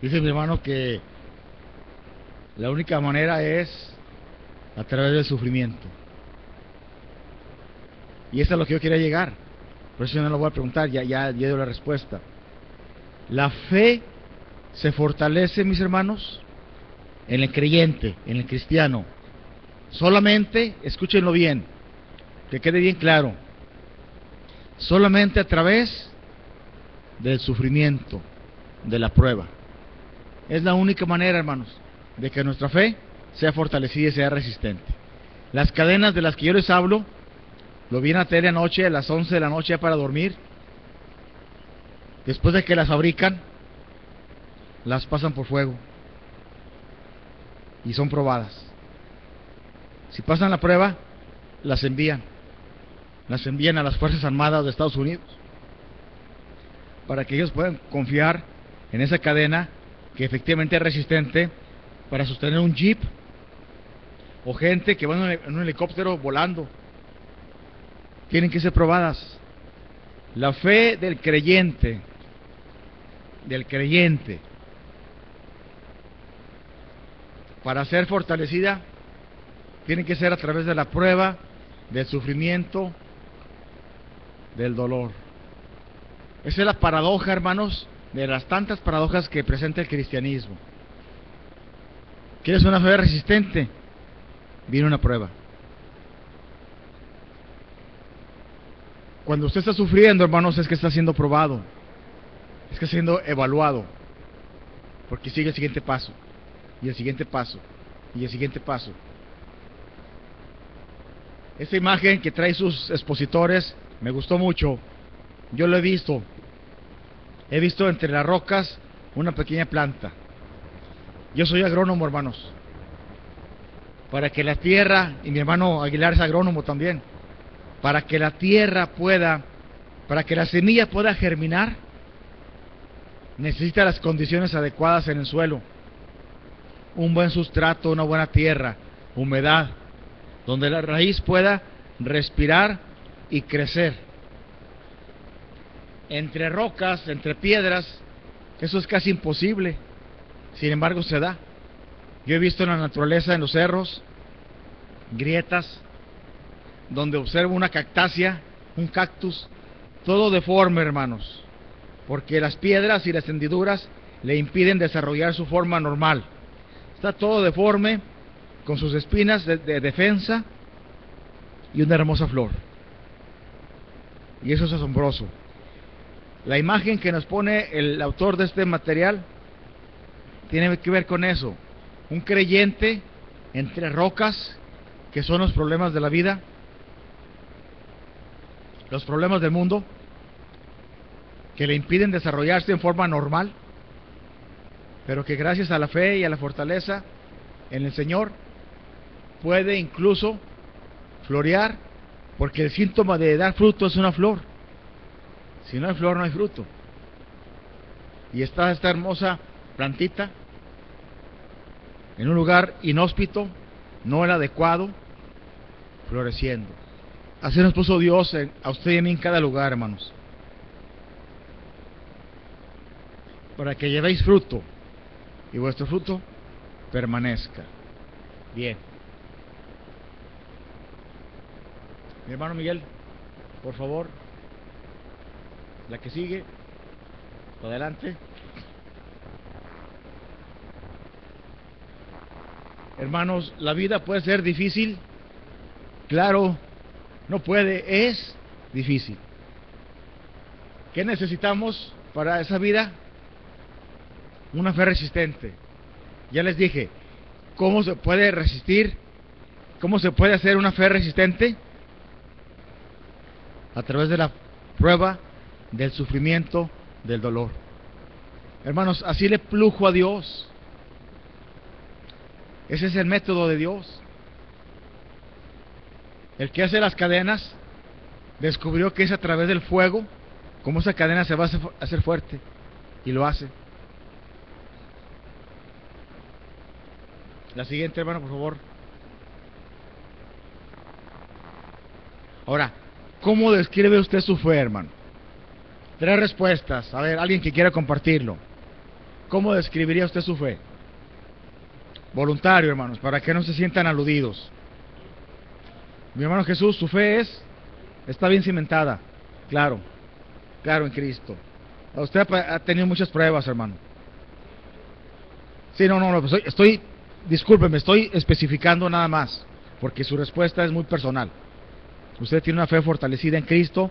Dice mi hermano que la única manera es a través del sufrimiento. Y eso es a lo que yo quería llegar. Por eso yo no lo voy a preguntar, ya dio la respuesta. La fe se fortalece, mis hermanos, en el creyente, en el cristiano. Solamente, escúchenlo bien, que quede bien claro, solamente a través del sufrimiento, de la prueba. Es la única manera, hermanos, de que nuestra fe sea fortalecida y sea resistente. Las cadenas de las que yo les hablo, lo vi en la tele anoche, a las 11 de la noche ya para dormir. Después de que las fabrican, las pasan por fuego y son probadas. Si pasan la prueba, las envían a las Fuerzas Armadas de Estados Unidos para que ellos puedan confiar en esa cadena que efectivamente es resistente para sostener un jeep o gente que va en un helicóptero volando. Tienen que ser probadas. La fe del creyente, para ser fortalecida, tiene que ser a través de la prueba, del sufrimiento, del dolor. Esa es la paradoja, hermanos, de las tantas paradojas que presenta el cristianismo. ¿Quieres una fe resistente? Viene una prueba. Cuando usted está sufriendo, hermanos, es que está siendo probado, es que está siendo evaluado, porque sigue el siguiente paso, y el siguiente paso, y el siguiente paso. Esta imagen que trae sus expositores me gustó mucho. Yo lo he visto entre las rocas una pequeña planta. Yo soy agrónomo, hermanos, para que la tierra, y mi hermano Aguilar es agrónomo también, para que la tierra pueda, para que la semilla pueda germinar, necesita las condiciones adecuadas en el suelo. Un buen sustrato, una buena tierra, humedad, donde la raíz pueda respirar y crecer. Entre rocas, entre piedras, eso es casi imposible. Sin embargo, se da. Yo he visto en la naturaleza, en los cerros, grietas, donde observo una cactácea, un cactus, todo deforme, hermanos, porque las piedras y las hendiduras le impiden desarrollar su forma normal. Está todo deforme, con sus espinas de defensa y una hermosa flor. Y eso es asombroso. La imagen que nos pone el autor de este material tiene que ver con eso. Un creyente entre rocas, que son los problemas de la vida, los problemas del mundo, que le impiden desarrollarse en forma normal, pero que gracias a la fe y a la fortaleza en el Señor puede incluso florear, porque el síntoma de dar fruto es una flor. Si no hay flor, no hay fruto. Y está esta hermosa plantita en un lugar inhóspito, no el adecuado, floreciendo. Así nos puso Dios a usted y a mí en cada lugar, hermanos, para que llevéis fruto y vuestro fruto permanezca. Bien. Mi hermano Miguel, por favor, la que sigue, adelante. Hermanos, la vida puede ser difícil. Claro, no puede, es difícil. ¿Qué necesitamos para esa vida? Una fe resistente. Ya les dije, ¿cómo se puede resistir? ¿Cómo se puede hacer una fe resistente? A través de la prueba, del sufrimiento, del dolor. Hermanos, así le plujo a Dios. Ese es el método de Dios. El que hace las cadenas descubrió que es a través del fuego como esa cadena se va a hacer fuerte, y lo hace. La siguiente, hermano, por favor. Ahora, ¿cómo describe usted su fe, hermano? 3 respuestas. A ver, alguien que quiera compartirlo. ¿cómo describiría usted su fe? Voluntario, hermanos, para que no se sientan aludidos. Mi hermano Jesús, su fe está bien cimentada, claro, claro, en Cristo. Usted ha tenido muchas pruebas, hermano. Sí, no, pues discúlpeme, estoy especificando nada más, porque su respuesta es muy personal. Usted tiene una fe fortalecida en Cristo,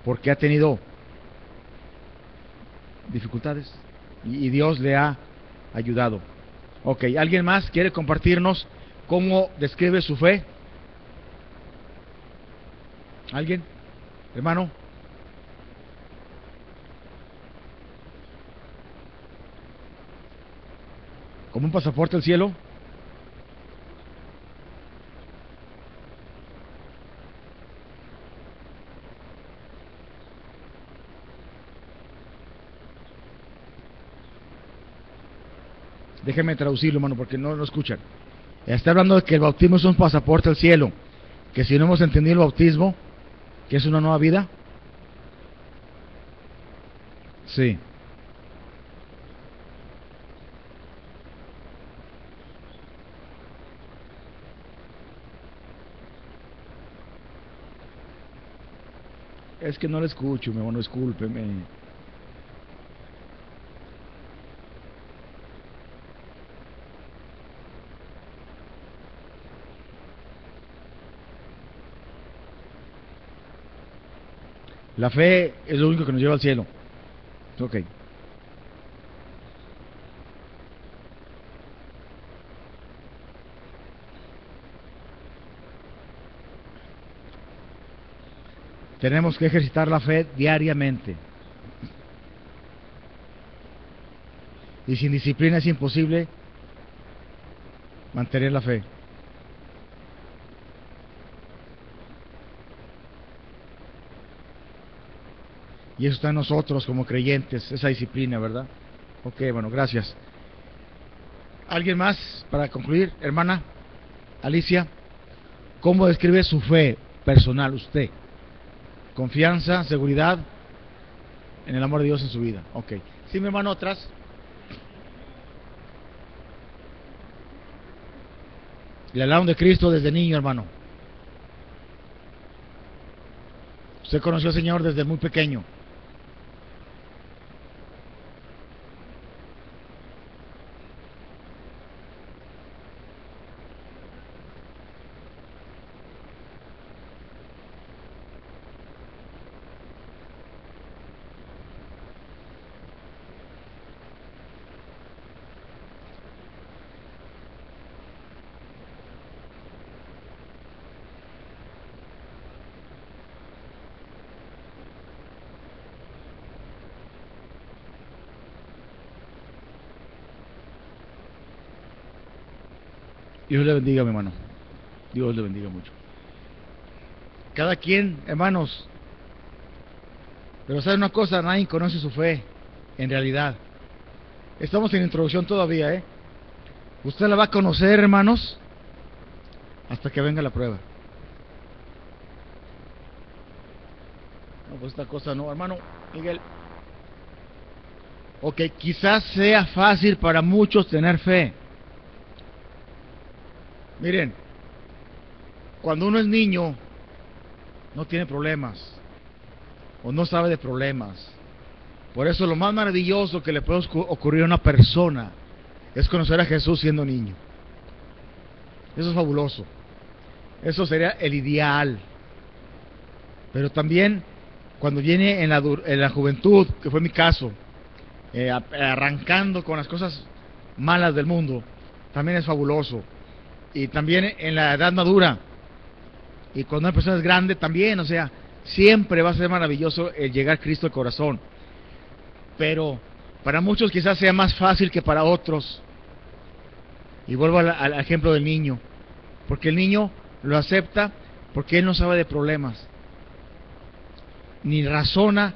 porque ha tenido dificultades, y Dios le ha ayudado. Ok, ¿alguien más quiere compartirnos cómo describe su fe? ¿Alguien? Hermano. ¿Como un pasaporte al cielo? Déjeme traducirlo, hermano, porque no lo escuchan. Está hablando de que el bautismo es un pasaporte al cielo, que si no hemos entendido el bautismo, que es una nueva vida. Sí. Es que no lo escucho, mi hermano, discúlpeme. La fe es lo único que nos lleva al cielo. Ok. Tenemos que ejercitar la fe diariamente. Y sin disciplina es imposible mantener la fe. Y eso está en nosotros como creyentes, esa disciplina, ¿verdad? Ok, bueno, gracias. ¿Alguien más para concluir? Hermana Alicia, ¿cómo describe su fe personal usted? Confianza, seguridad en el amor de Dios en su vida. Ok. Sí, mi hermano, atrás. Le hablaron de Cristo desde niño, hermano. Usted conoció al Señor desde muy pequeño. Dios le bendiga, mi hermano. Dios le bendiga mucho. Cada quien, hermanos. Pero sabe una cosa, nadie conoce su fe, en realidad. Estamos en introducción todavía, ¿eh? Usted la va a conocer, hermanos, hasta que venga la prueba. No, pues esta cosa no, hermano Miguel. Ok, quizás sea fácil para muchos tener fe. Miren, cuando uno es niño, no tiene problemas, o no sabe de problemas. Por eso lo más maravilloso que le puede ocurrir a una persona es conocer a Jesús siendo niño. Eso es fabuloso. Eso sería el ideal. Pero también, cuando viene en la juventud, que fue mi caso, arrancando con las cosas malas del mundo, también es fabuloso. Y también en la edad madura, y cuando una persona es grande también, o sea, siempre va a ser maravilloso el llegar a Cristo al corazón. Pero para muchos quizás sea más fácil que para otros. Y vuelvo al ejemplo del niño, porque el niño lo acepta porque él no sabe de problemas, ni razona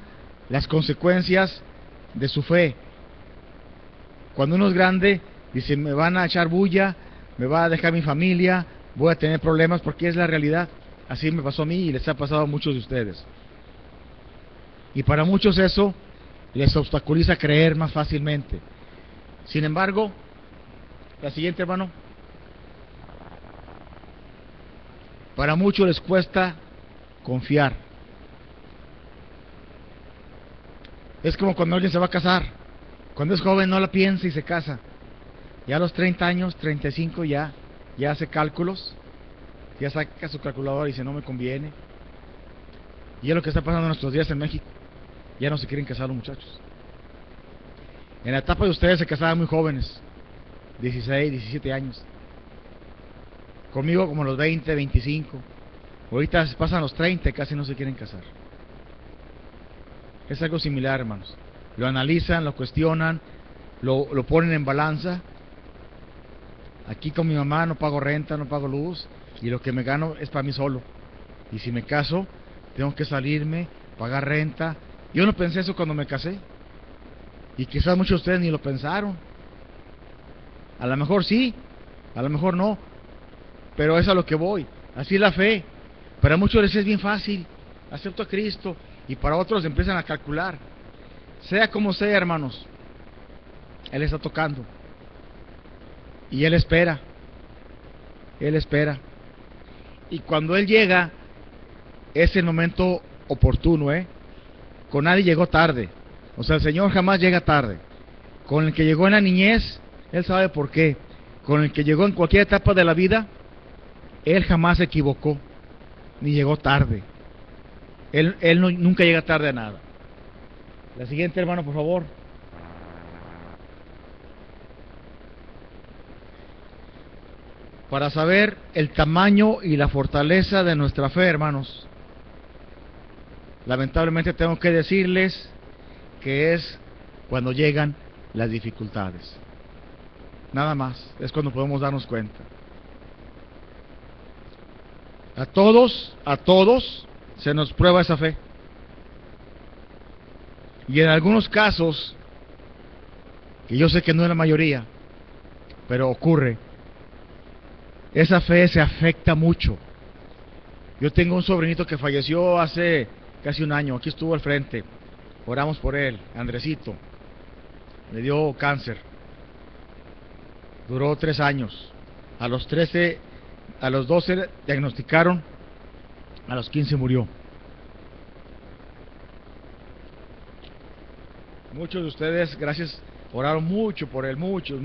las consecuencias de su fe. Cuando uno es grande, dice, me van a echar bulla, me va a dejar mi familia, voy a tener problemas, porque es la realidad. Así me pasó a mí y les ha pasado a muchos de ustedes. Y para muchos eso les obstaculiza creer más fácilmente. Sin embargo, la siguiente, hermano, para muchos les cuesta confiar. Es como cuando alguien se va a casar. Cuando es joven no la piensa y se casa. Ya a los 30 años, 35 ya hace cálculos, ya saca su calculador y dice no me conviene. Y es lo que está pasando en nuestros días en México. Ya no se quieren casar los muchachos. En la etapa de ustedes se casaban muy jóvenes, 16, 17 años. Conmigo como los 20, 25. Ahorita se pasan los 30 y casi no se quieren casar. Es algo similar, hermanos. Lo analizan, lo cuestionan, lo ponen en balanza. Aquí con mi mamá no pago renta, no pago luz, y lo que me gano es para mí solo. Y si me caso, tengo que salirme, pagar renta. Yo no pensé eso cuando me casé. Y quizás muchos de ustedes ni lo pensaron. A lo mejor sí, a lo mejor no. Pero es a lo que voy. Así es la fe. Para muchos les es bien fácil. Acepto a Cristo. Y para otros empiezan a calcular. Sea como sea, hermanos, Él está tocando. Y Él espera. Él espera. Y cuando Él llega, es el momento oportuno, Con nadie llegó tarde. O sea, el Señor jamás llega tarde. Con el que llegó en la niñez, Él sabe por qué. Con el que llegó en cualquier etapa de la vida, Él jamás se equivocó, ni llegó tarde. Él nunca llega tarde a nada. La siguiente, hermano, por favor. Para saber el tamaño y la fortaleza de nuestra fe, hermanos, lamentablemente tengo que decirles que es cuando llegan las dificultades. Nada más, es cuando podemos darnos cuenta. A todos se nos prueba esa fe. Y en algunos casos, que yo sé que no es la mayoría, pero ocurre, esa fe se afecta mucho. Yo tengo un sobrinito que falleció hace casi un año, aquí estuvo al frente, oramos por él, Andresito, le dio cáncer, duró 3 años, a los 12 diagnosticaron, a los 15 murió. Muchos de ustedes, gracias, oraron mucho por él, muchos.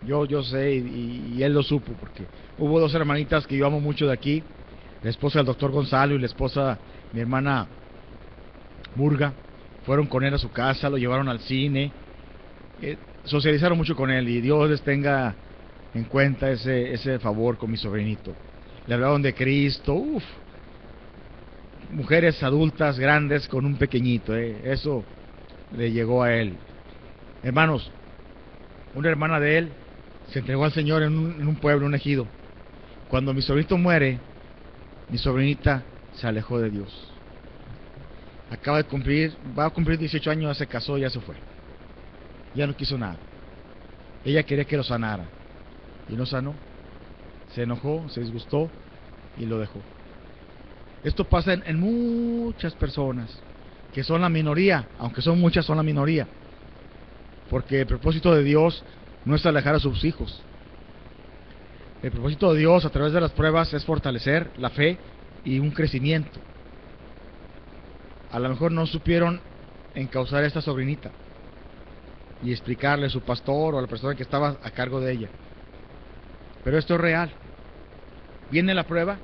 Yo sé y él lo supo, porque hubo 2 hermanitas que yo amo mucho de aquí, la esposa del doctor Gonzalo y la esposa, mi hermana Murga, fueron con él a su casa, lo llevaron al cine, socializaron mucho con él, y Dios les tenga en cuenta ese favor con mi sobrinito. Le hablaron de Cristo, mujeres adultas, grandes, con un pequeñito, eso le llegó a él. Hermanos, una hermana de él se entregó al Señor en un pueblo, un ejido. Cuando mi sobrinito muere, mi sobrinita se alejó de Dios. Va a cumplir 18 años, ya se casó, ya se fue. Ya no quiso nada. Ella quería que lo sanara, y no sanó. Se enojó, se disgustó y lo dejó. Esto pasa en muchas personas, que son la minoría, aunque son muchas, son la minoría. Porque el propósito de Dios no es alejar a sus hijos. El propósito de Dios a través de las pruebas es fortalecer la fe y un crecimiento. A lo mejor no supieron encauzar a esta sobrinita y explicarle a su pastor o a la persona que estaba a cargo de ella. Pero esto es real. Viene la prueba.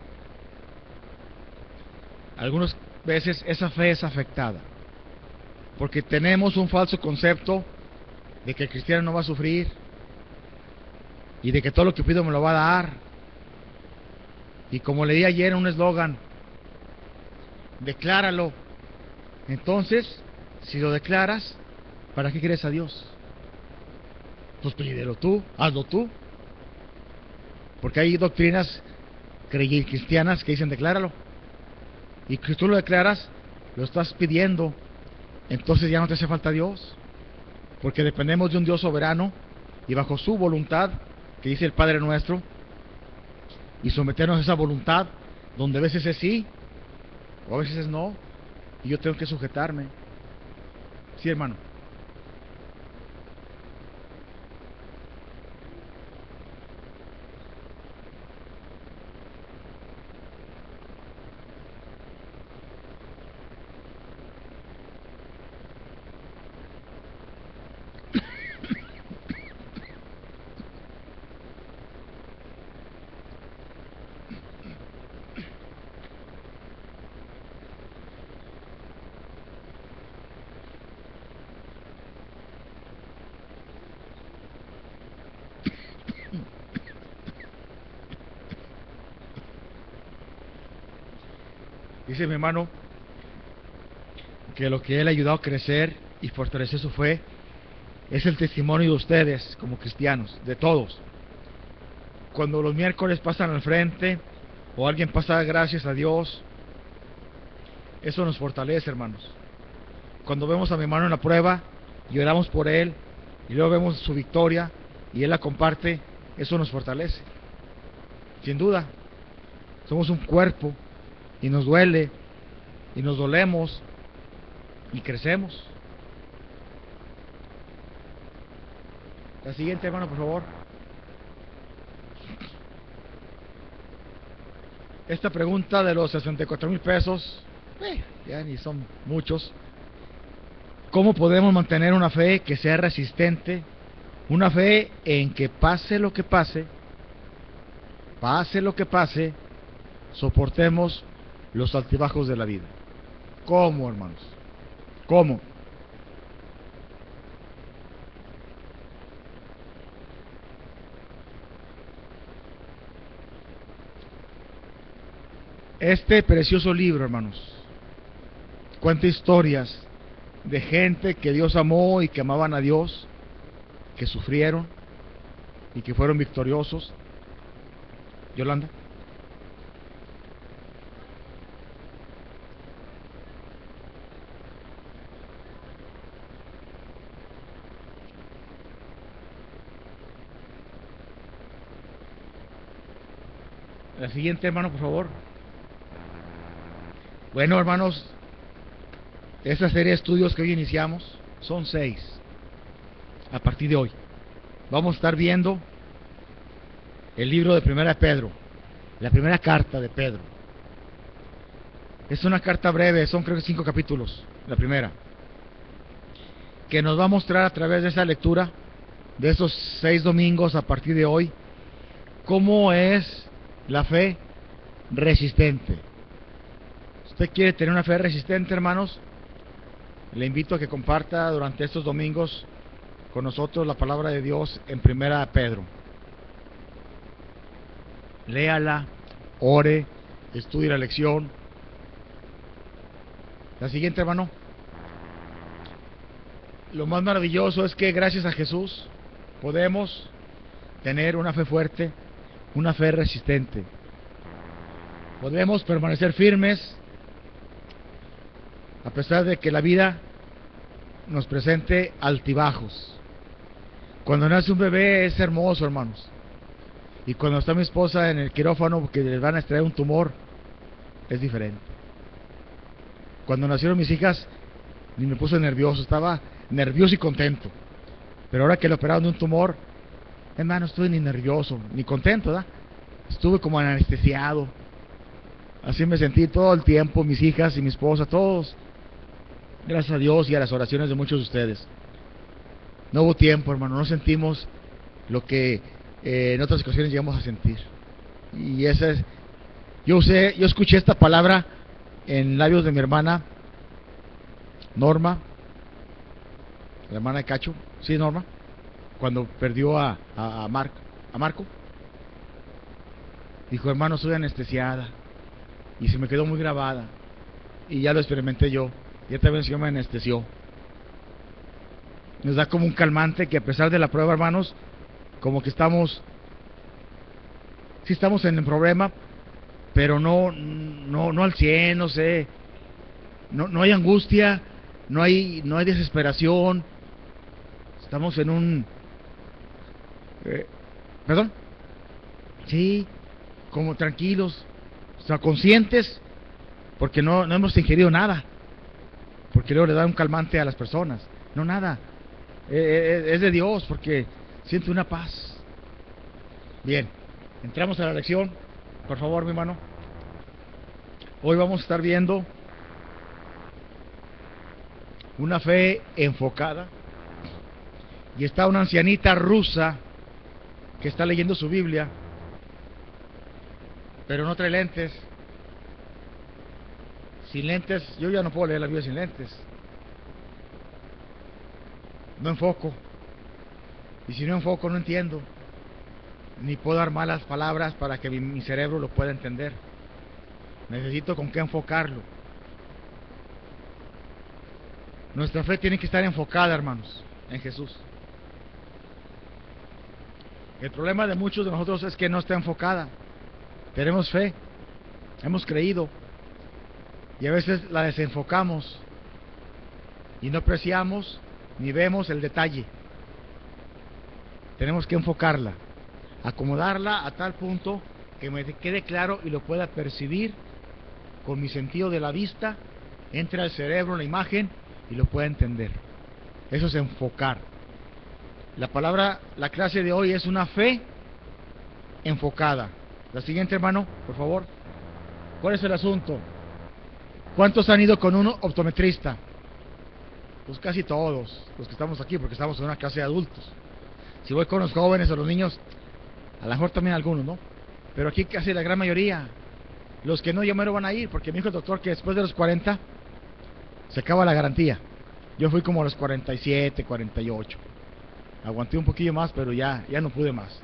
Algunas veces esa fe es afectada porque tenemos un falso concepto de que el cristiano no va a sufrir y de que todo lo que pido me lo va a dar. Y como le di ayer en un eslogan, decláralo. Entonces, si lo declaras, ¿para qué quieres a Dios? Pues pídelo tú, hazlo tú. Porque hay doctrinas cristianas que dicen decláralo. Y que tú lo declaras, lo estás pidiendo. Entonces ya no te hace falta Dios. Porque dependemos de un Dios soberano y bajo su voluntad, que dice el Padre Nuestro, y someternos a esa voluntad, donde a veces es sí, o a veces es no, y yo tengo que sujetarme. Sí, hermano. Dice mi hermano que lo que él ha ayudado a crecer y fortalecer su fe es el testimonio de ustedes como cristianos, de todos. Cuando los miércoles pasan al frente o alguien pasa gracias a Dios, eso nos fortalece, hermanos. Cuando vemos a mi hermano en la prueba y oramos por él y luego vemos su victoria y él la comparte, eso nos fortalece. Sin duda, somos un cuerpo y nos duele y nos dolemos y crecemos. La siguiente, hermano, por favor. Esta pregunta de los 64,000 pesos, ya ni son muchos. ¿Cómo podemos mantener una fe que sea resistente? Una fe en que pase lo que pase, soportemos los altibajos de la vida. ¿Cómo, hermanos? ¿Cómo? Este precioso libro, hermanos, cuenta historias de gente que Dios amó y que amaban a Dios, que sufrieron y que fueron victoriosos. Yolanda. La siguiente, hermano, por favor. Bueno, hermanos, esta serie de estudios que hoy iniciamos son 6. A partir de hoy vamos a estar viendo el libro de Primera de Pedro, la primera carta de Pedro. Es una carta breve, son creo que 5 capítulos, la primera, que nos va a mostrar a través de esa lectura, de esos 6 domingos a partir de hoy, cómo es la fe resistente. ¿Usted quiere tener una fe resistente, hermanos? Le invito a que comparta durante estos domingos con nosotros la palabra de Dios en Primera de Pedro. Léala, ore, estudie la lección. La siguiente, hermano. Lo más maravilloso es que gracias a Jesús podemos tener una fe fuerte, una fe resistente. Podemos permanecer firmes a pesar de que la vida nos presente altibajos. Cuando nace un bebé es hermoso, hermanos. Y cuando está mi esposa en el quirófano porque les van a extraer un tumor, es diferente. Cuando nacieron mis hijas, ni me puse nervioso, estaba nervioso y contento. Pero ahora que le operaron de un tumor, hermano, no estuve ni nervioso, ni contento, ¿verdad? Estuve como anestesiado. Así me sentí todo el tiempo, mis hijas y mi esposa, todos. Gracias a Dios y a las oraciones de muchos de ustedes. No hubo tiempo, hermano, no sentimos lo que en otras ocasiones llegamos a sentir. Y esa es, yo escuché esta palabra en labios de mi hermana Norma, la hermana de Cacho, sí, Norma, cuando perdió a Marco. Dijo, hermano, soy anestesiada. Y se me quedó muy grabada. Y ya lo experimenté yo. Y esta vez el Señor me anestesió. Nos da como un calmante que a pesar de la prueba, hermanos, como que estamos, sí estamos en el problema, pero no al 100, no sé, no hay angustia, no hay desesperación, estamos en un, perdón, sí, como tranquilos, o sea, conscientes, porque no hemos ingerido nada, porque luego le da un calmante a las personas. No, nada. Es de Dios, porque siente una paz. Bien, entramos a la lección. Por favor, mi hermano. Hoy vamos a estar viendo una fe enfocada. Y está una ancianita rusa que está leyendo su Biblia, pero no trae lentes. Sin lentes, yo ya no puedo leer la Biblia sin lentes. No enfoco. Y si no enfoco, no entiendo. Ni puedo dar malas palabras para que mi cerebro lo pueda entender. Necesito con qué enfocarlo. Nuestra fe tiene que estar enfocada, hermanos, en Jesús. El problema de muchos de nosotros es que no está enfocada. Tenemos fe, hemos creído, y a veces la desenfocamos y no apreciamos ni vemos el detalle. Tenemos que enfocarla, acomodarla a tal punto que me quede claro y lo pueda percibir con mi sentido de la vista, entre al cerebro la imagen y lo pueda entender. Eso es enfocar. La clase de hoy es una fe enfocada. La siguiente, hermano, por favor. ¿Cuál es el asunto? ¿Cuántos han ido con un optometrista? Pues casi todos los que estamos aquí, porque estamos en una clase de adultos. Si voy con los jóvenes o los niños, a lo mejor también algunos, ¿no? Pero aquí casi la gran mayoría. Los que no, yo mero van a ir, porque me dijo el doctor que después de los 40 se acaba la garantía. Yo fui como a los 47, 48. Aguanté un poquillo más, pero ya no pude más.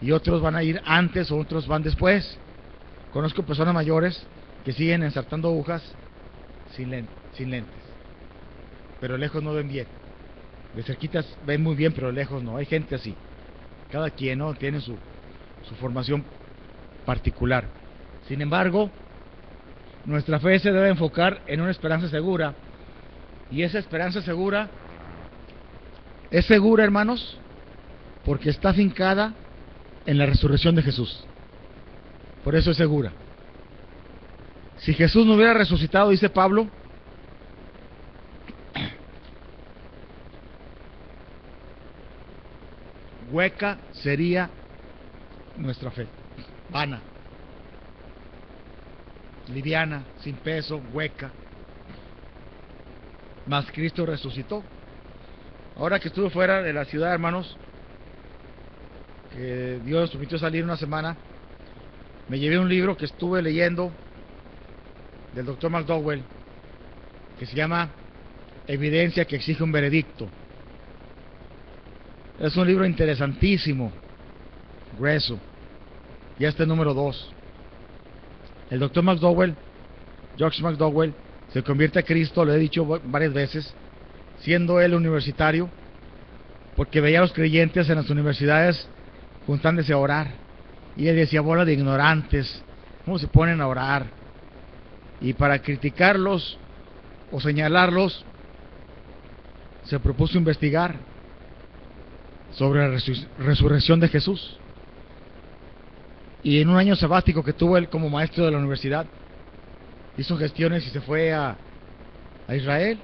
Y otros van a ir antes o otros van después. Conozco personas mayores que siguen ensartando agujas sin lentes. Pero lejos no ven bien. De cerquitas ven muy bien, pero lejos no. Hay gente así. Cada quien, ¿no?, tiene su formación particular. Sin embargo, nuestra fe se debe enfocar en una esperanza segura. Y esa esperanza segura es segura, hermanos, porque está afincada en la resurrección de Jesús. Por eso es segura. Si Jesús no hubiera resucitado, dice Pablo, hueca sería nuestra fe, vana, liviana, sin peso, hueca. Mas Cristo resucitó. Ahora que estuve fuera de la ciudad, hermanos, que Dios nos permitió salir una semana, me llevé un libro que estuve leyendo del Dr. McDowell, que se llama Evidencia que exige un veredicto. Es un libro interesantísimo, grueso, ya está el número 2. El Dr. McDowell, George McDowell, se convierte a Cristo, lo he dicho varias veces, siendo él universitario, porque veía a los creyentes en las universidades juntándose a orar, y él decía: bola de ignorantes, ¿cómo se ponen a orar? Y para criticarlos o señalarlos, se propuso investigar sobre la resurrección de Jesús. Y en un año sabático que tuvo él como maestro de la universidad, hizo gestiones y se fue a Israel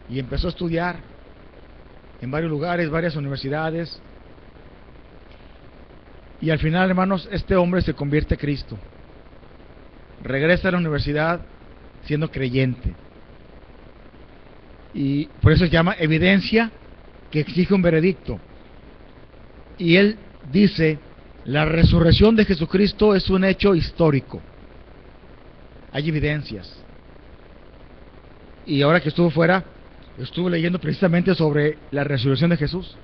y empezó a estudiar en varios lugares, varias universidades. Y al final, hermanos, este hombre se convierte a Cristo. Regresa a la universidad siendo creyente. Y por eso se llama Evidencia que exige un veredicto. Y él dice: la resurrección de Jesucristo es un hecho histórico. Hay evidencias. Y ahora que estuve fuera, estuve leyendo precisamente sobre la resurrección de Jesús.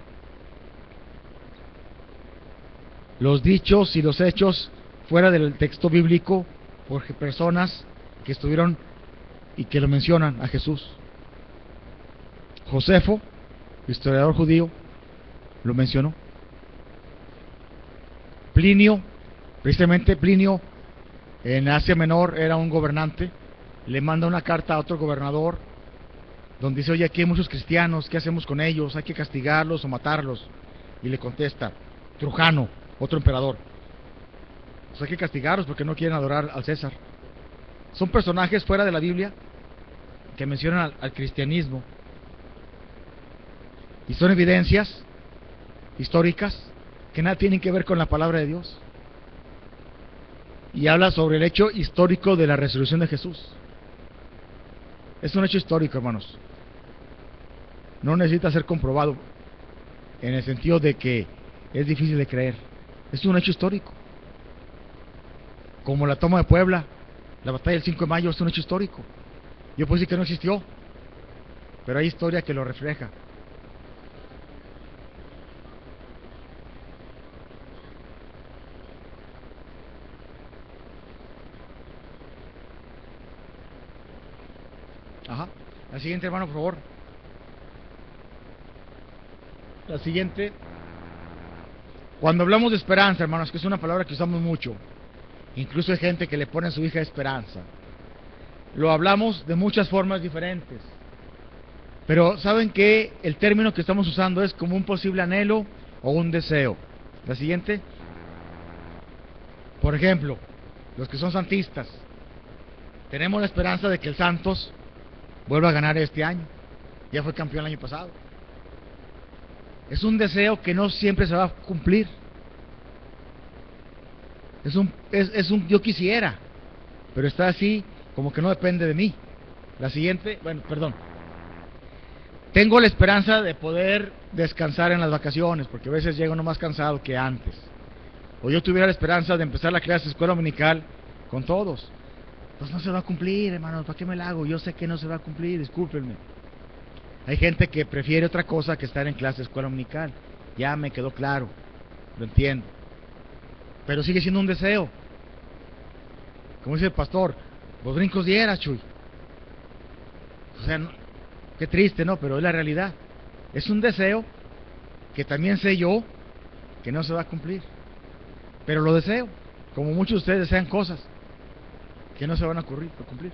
Los dichos y los hechos fuera del texto bíblico por personas que estuvieron y que lo mencionan a Jesús. Josefo, historiador judío, lo mencionó. Plinio, precisamente Plinio, en Asia Menor era un gobernante, le manda una carta a otro gobernador donde dice: oye, aquí hay muchos cristianos, ¿qué hacemos con ellos? ¿Hay que castigarlos o matarlos? Y le contesta Trujano, otro emperador: pues hay que castigarlos porque no quieren adorar al César. Son personajes fuera de la Biblia que mencionan al cristianismo, y son evidencias históricas que nada tienen que ver con la palabra de Dios, y habla sobre el hecho histórico de la resurrección de Jesús. Es un hecho histórico, hermanos, no necesita ser comprobado en el sentido de que es difícil de creer. Es un hecho histórico, como la toma de Puebla, la batalla del 5 de mayo es un hecho histórico. Yo puedo decir que no existió, pero hay historia que lo refleja. Ajá. La siguiente, hermano, por favor. La siguiente. Cuando hablamos de esperanza, hermanos, que es una palabra que usamos mucho, incluso hay gente que le pone a su hija esperanza, lo hablamos de muchas formas diferentes, pero ¿saben que el término que estamos usando es como un posible anhelo o un deseo? La siguiente. Por ejemplo, los que son santistas, tenemos la esperanza de que el Santos vuelva a ganar este año. Ya fue campeón el año pasado. Es un deseo que no siempre se va a cumplir. Es un yo quisiera, pero está así como que no depende de mí. La siguiente, bueno, perdón. Tengo la esperanza de poder descansar en las vacaciones, porque a veces llego no más cansado que antes. O yo tuviera la esperanza de empezar la clase de escuela dominical con todos. Pues no se va a cumplir, hermanos, ¿para qué me la hago? Yo sé que no se va a cumplir, discúlpenme. Hay gente que prefiere otra cosa que estar en clase de escuela dominical. Ya me quedó claro, lo entiendo. Pero sigue siendo un deseo. Como dice el pastor, los brincos dieras, Chuy. O sea, no, qué triste, ¿no? Pero es la realidad. Es un deseo que también sé yo que no se va a cumplir. Pero lo deseo, como muchos de ustedes desean cosas que no se van a cumplir.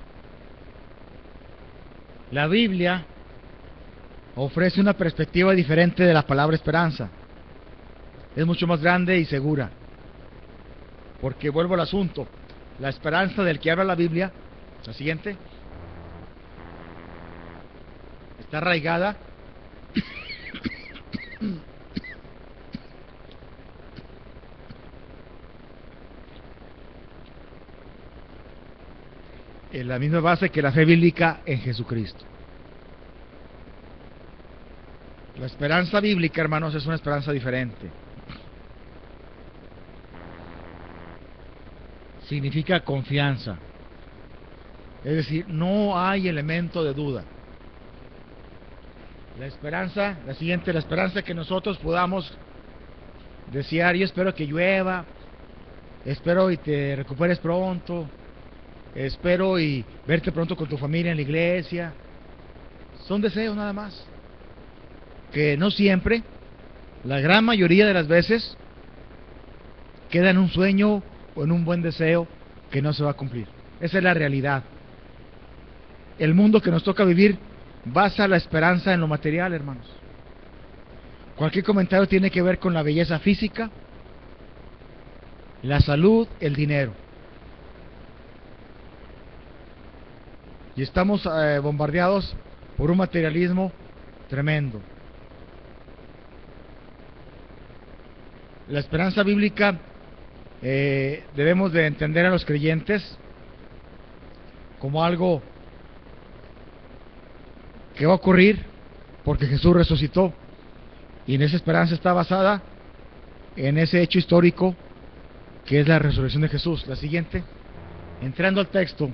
La Biblia ofrece una perspectiva diferente de la palabra esperanza. Es mucho más grande y segura. Porque vuelvo al asunto, la esperanza del que habla la Biblia, la siguiente, está arraigada en la misma base que la fe bíblica en Jesucristo. La esperanza bíblica, hermanos, es una esperanza diferente. Significa confianza. Es decir, no hay elemento de duda. La esperanza, la siguiente, la esperanza que nosotros podamos desear, yo espero que llueva, espero y te recuperes pronto, espero y verte pronto con tu familia en la iglesia. Son deseos nada más, que no siempre, la gran mayoría de las veces, queda en un sueño o en un buen deseo que no se va a cumplir. Esa es la realidad. El mundo que nos toca vivir basa la esperanza en lo material, hermanos. Cualquier comentario tiene que ver con la belleza física, la salud, el dinero. Y estamos bombardeados por un materialismo tremendo. La esperanza bíblica debemos de entender a los creyentes como algo que va a ocurrir porque Jesús resucitó, y en esa esperanza está basada en ese hecho histórico que es la resurrección de Jesús. La siguiente, entrando al texto,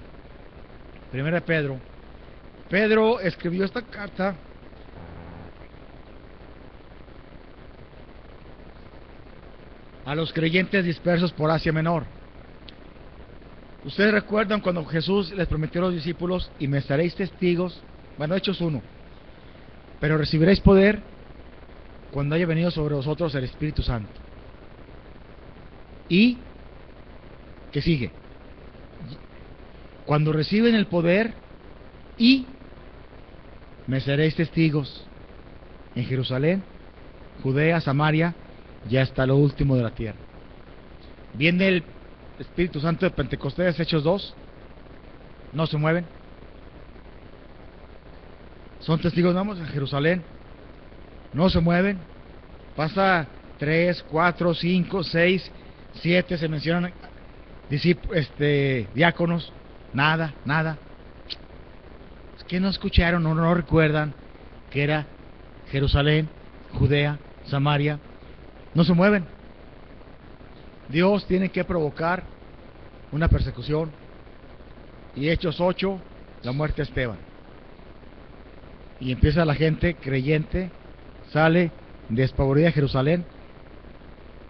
1 Pedro. Pedro escribió esta carta a los creyentes dispersos por Asia Menor. Ustedes recuerdan cuando Jesús les prometió a los discípulos: y me seréis testigos, bueno, Hechos 1, pero recibiréis poder cuando haya venido sobre vosotros el Espíritu Santo. Y, ¿qué sigue? Cuando reciben el poder, y me seréis testigos en Jerusalén, Judea, Samaria y hasta lo último de la tierra. Viene el Espíritu Santo de Pentecostés, Hechos 2, no se mueven. son testigos, vamos, en Jerusalén, no se mueven. Pasa 3, 4, 5, 6, 7, se mencionan diáconos, nada, nada. Es que no escucharon, no recuerdan que era Jerusalén, Judea, Samaria. No se mueven. Dios tiene que provocar una persecución. Y Hechos 8, la muerte de Esteban. Y empieza la gente creyente, sale despavorida de Jerusalén,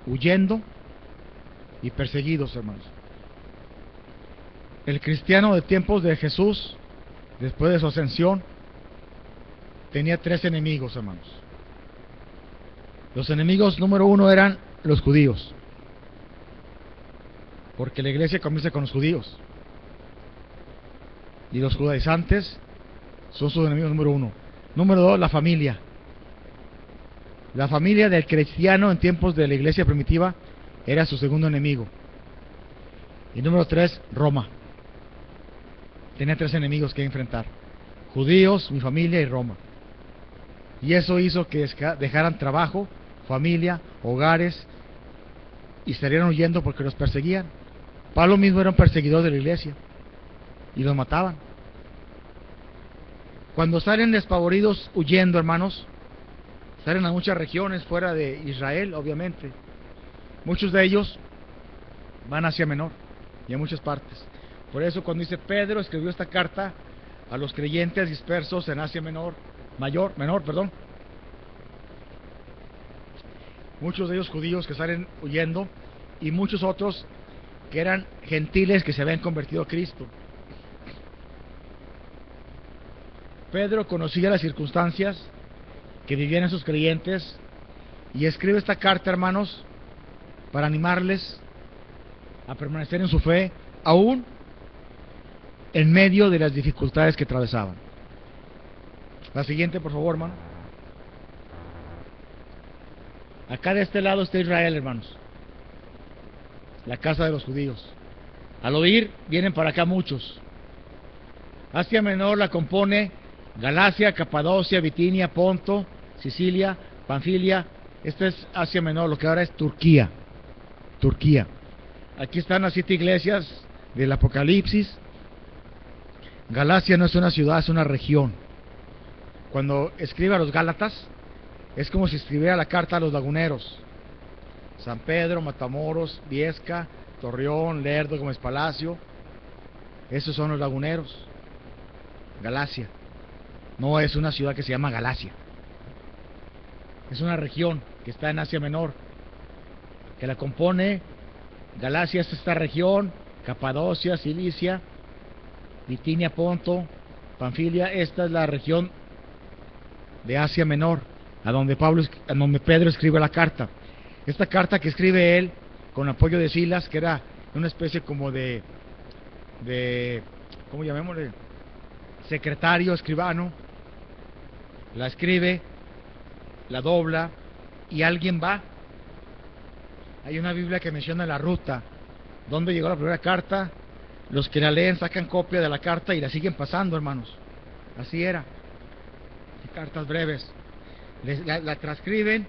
huyendo y perseguidos, hermanos. El cristiano de tiempos de Jesús, después de su ascensión, tenía 3 enemigos, hermanos. Los enemigos número 1 eran los judíos, porque la iglesia comienza con los judíos, y los judaizantes son sus enemigos número 1. Número 2, la familia. La familia del cristiano en tiempos de la iglesia primitiva era su segundo enemigo. Y número 3, Roma. Tenía 3 enemigos que enfrentar: judíos, mi familia y Roma. Y eso hizo que dejaran trabajo, familia, hogares, y salieron huyendo porque los perseguían. Pablo mismo era un perseguidor de la iglesia y los mataban. Cuando salen despavoridos huyendo, hermanos, salen a muchas regiones fuera de Israel, obviamente. Muchos de ellos van hacia Menor y a muchas partes. Por eso cuando dice Pedro escribió esta carta a los creyentes dispersos en Asia Menor, muchos de ellos judíos que salen huyendo, y muchos otros que eran gentiles que se habían convertido a Cristo. Pedro conocía las circunstancias que vivían esos creyentes y escribe esta carta, hermanos, para animarles a permanecer en su fe, aún en medio de las dificultades que atravesaban. La siguiente, por favor, hermano. Acá de este lado está Israel, hermanos, la casa de los judíos. Al oír, vienen para acá muchos. Asia Menor la compone Galacia, Capadocia, Bitinia, Ponto, Sicilia, Panfilia. Esta es Asia Menor, lo que ahora es Turquía. Aquí están las 7 iglesias del Apocalipsis. Galacia no es una ciudad, es una región. Cuando escribe a los Gálatas, es como si escribiera la carta a los laguneros: San Pedro, Matamoros, Viesca, Torreón, Lerdo, Gómez Palacio. Esos son los laguneros. Galacia no es una ciudad que se llama Galacia, es una región que está en Asia Menor, que la compone. Galacia es esta región, Capadocia, Cilicia, Bitinia, Ponto, Panfilia. Esta es la región de Asia Menor, a donde Pedro escribe la carta. Esta carta que escribe él con apoyo de Silas, que era una especie como de ¿cómo llamémosle? Secretario, escribano, la escribe, la dobla, y alguien va. Hay una Biblia que menciona la ruta, donde llegó la primera carta. Los que la leen sacan copia de la carta y la siguen pasando, hermanos. Así era. Cartas breves. La transcriben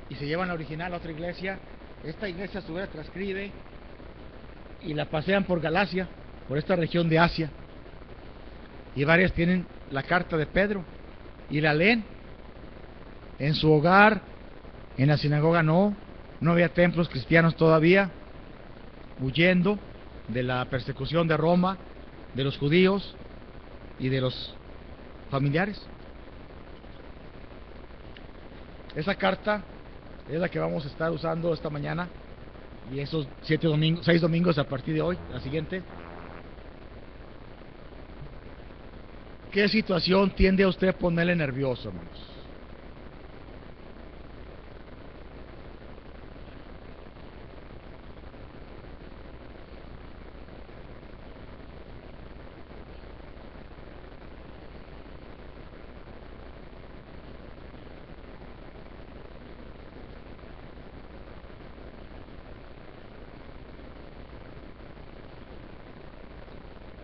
y se llevan la original a otra iglesia. Esta iglesia a su vez transcribe y la pasean por Galacia, por esta región de Asia. Y varias tienen la carta de Pedro y la leen. En su hogar, en la sinagoga no había templos cristianos todavía, huyendo de la persecución de Roma, de los judíos y de los familiares. Esa carta es la que vamos a estar usando esta mañana y esos 6 domingos a partir de hoy, la siguiente. ¿Qué situación tiende a usted a ponerle nervioso, hermanos?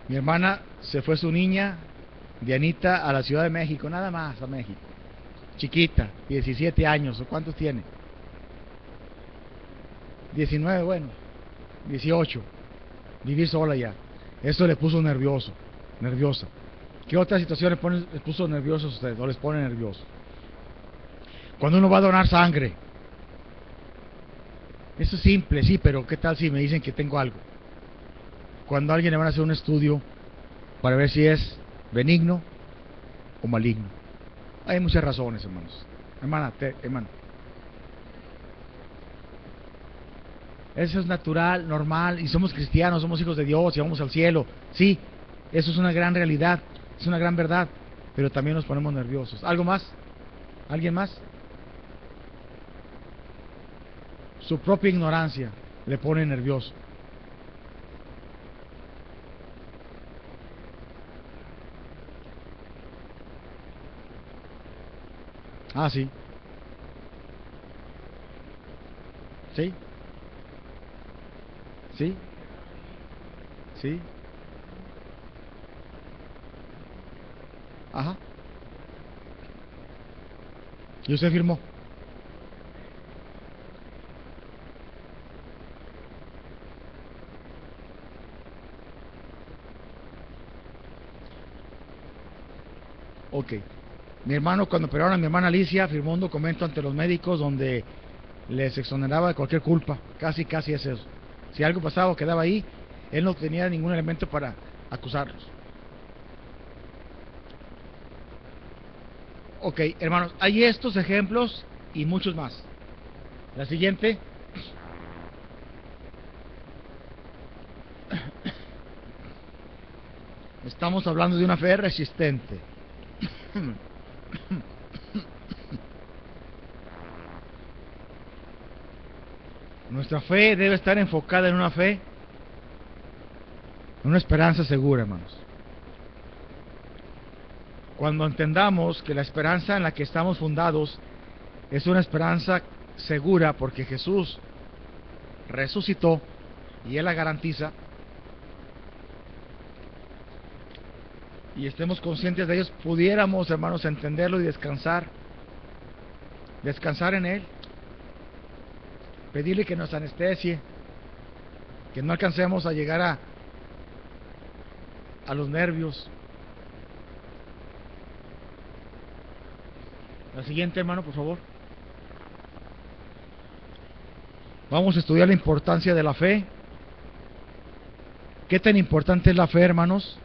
Mi hermana se fue su niña Dianita a la Ciudad de México, nada más a México. Chiquita, 17 años, ¿o cuántos tiene? 19, bueno, 18. Vivir sola ya. Eso le puso nerviosa. ¿Qué otras situaciones les puso nerviosos a ustedes o les pone nerviosos? Cuando uno va a donar sangre. Eso es simple, sí, pero ¿qué tal si me dicen que tengo algo? Cuando a alguien le van a hacer un estudio para ver si es benigno o maligno. Hay muchas razones, hermanos. Hermano. Eso es natural, normal, y somos cristianos, somos hijos de Dios y vamos al cielo. Sí, eso es una gran realidad, es una gran verdad, pero también nos ponemos nerviosos. ¿Algo más? ¿Alguien más? Su propia ignorancia le pone nervioso. Ah, sí. ¿Sí? ¿Sí? ¿Sí? Ajá. ¿Y usted firmó? Ok. Mi hermano, cuando operaron a mi hermana Alicia, firmó un documento ante los médicos donde les exoneraba de cualquier culpa. Casi es eso. Si algo pasaba o quedaba ahí, él no tenía ningún elemento para acusarlos. Ok, hermanos, hay estos ejemplos y muchos más. La siguiente. Estamos hablando de una fe resistente. Nuestra fe debe estar enfocada en una fe, en una esperanza segura, hermanos. Cuando entendamos que la esperanza en la que estamos fundados es una esperanza segura porque Jesús resucitó y Él la garantiza, y estemos conscientes de ellos, pudiéramos, hermanos, entenderlo y descansar en Él, pedirle que nos anestesie, que no alcancemos a llegar a los nervios. La siguiente, hermano, por favor. Vamos a estudiar la importancia de la fe. ¿Qué tan importante es la fe, hermanos,